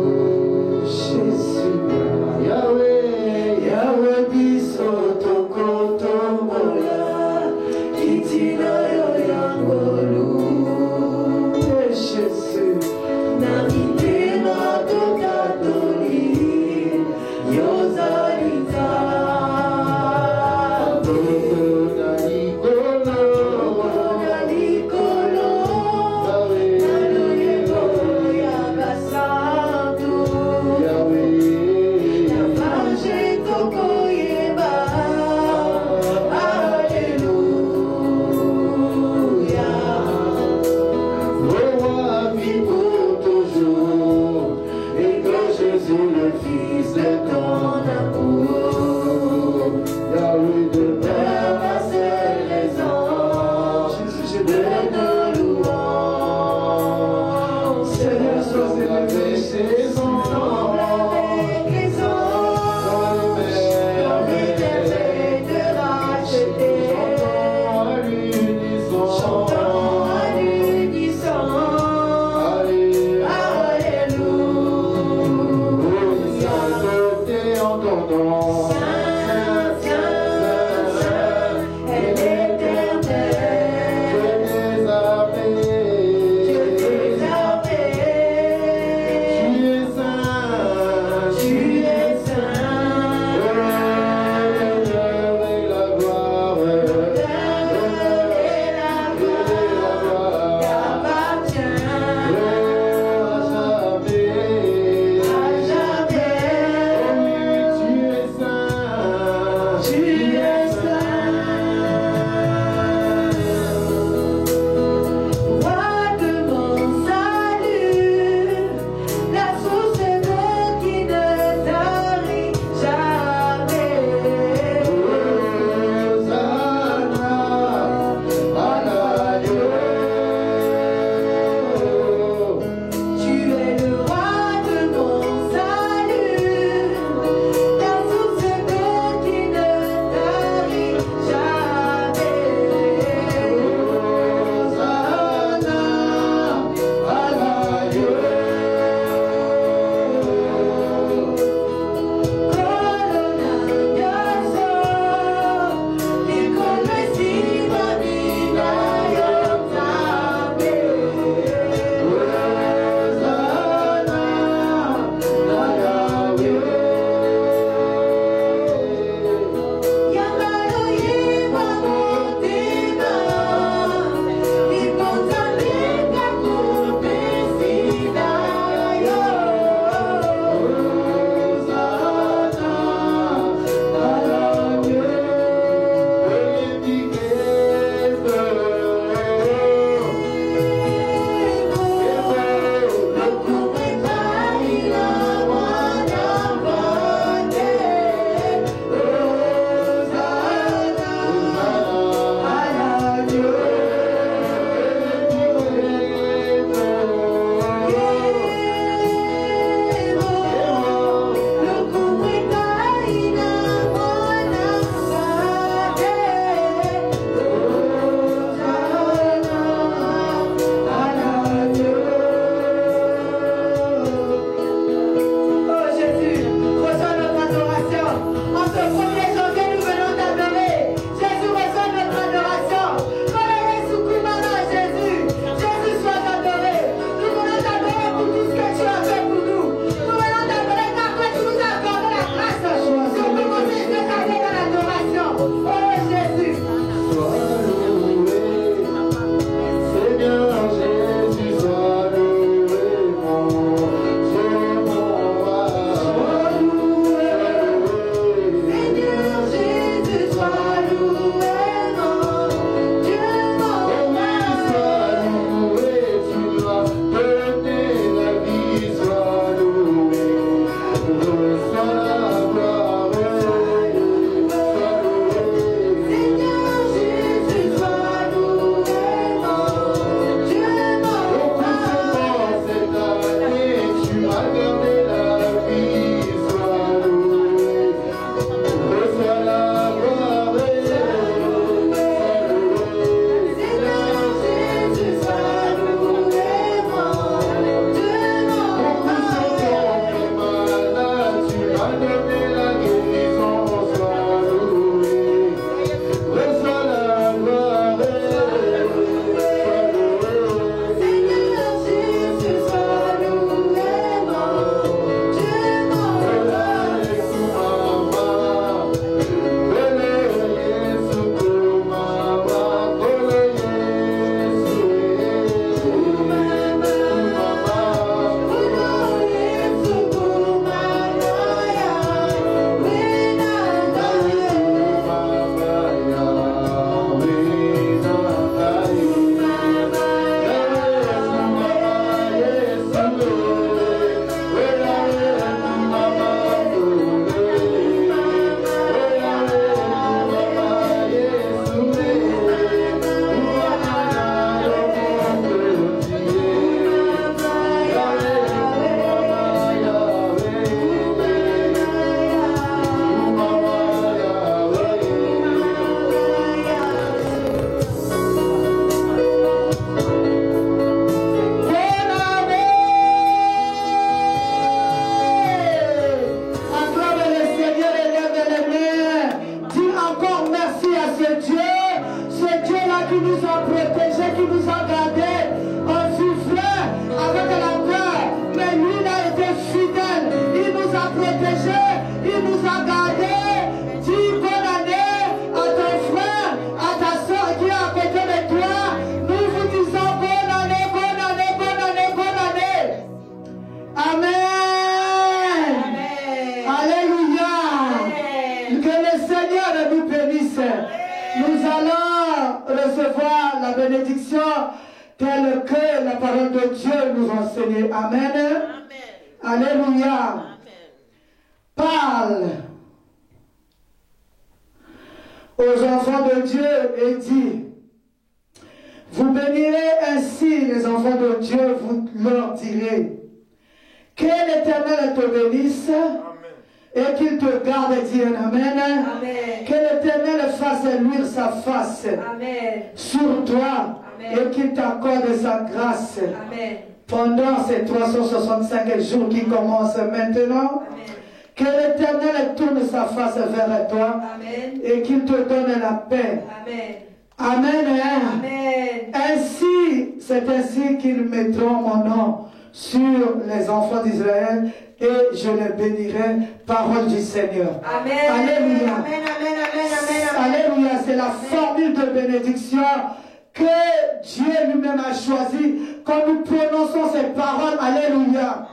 Amen. Amen. Alléluia. Amen. Parle aux enfants de Dieu et dit, vous bénirez ainsi les enfants de Dieu, vous leur direz, que l'Éternel te bénisse et qu'il te garde, dit un Amen. Amen. Que l'Éternel fasse luire sa face Amen. sur toi Amen. et qu'il t'accorde sa grâce Amen. pendant ces 365 jours qui commencent maintenant. Amen. Que l'Éternel tourne sa face vers toi Amen. et qu'il te donne la paix. Amen. Amen. Amen. Ainsi, c'est ainsi qu'ils mettront mon nom sur les enfants d'Israël et je les bénirai, parole du Seigneur. Amen. Alléluia. Amen. Amen. Amen. Amen. Alléluia, c'est la formule de bénédiction que Dieu lui-même a choisie. Quand nous prononçons ces paroles, alléluia,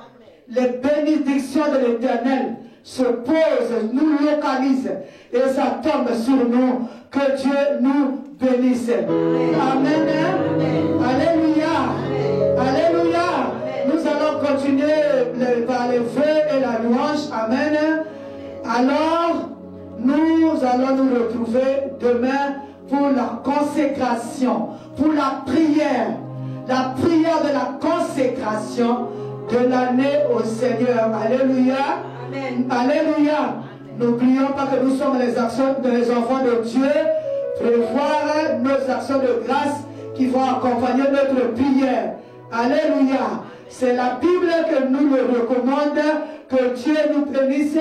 les bénédictions de l'Éternel se posent, nous localisent et ça tombe sur nous. Que Dieu nous bénisse. Amen. Alléluia. Alléluia. Nous allons continuer par les vœux et la louange. Amen. Alors, nous allons nous retrouver demain pour la consécration, pour la prière de la consécration de l'année au Seigneur. Alléluia. Amen. Alléluia. N'oublions pas que nous sommes les enfants de Dieu. Prévoir nos actions de grâce qui vont accompagner notre prière. Alléluia. C'est la Bible que nous le recommande. Que Dieu nous bénisse.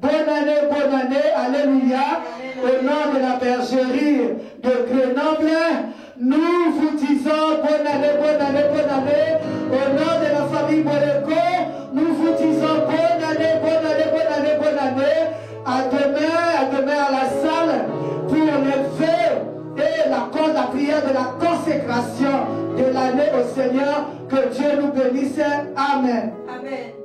Bonne année. Alléluia. Au nom de la bergerie de Grenoble, nous vous disons bonne année. Au nom de la famille Boleko, nous vous disons bonne année. À demain à la salle pour les vœux et la prière de la consécration de l'année au Seigneur. Que Dieu nous bénisse. Amen. Amen.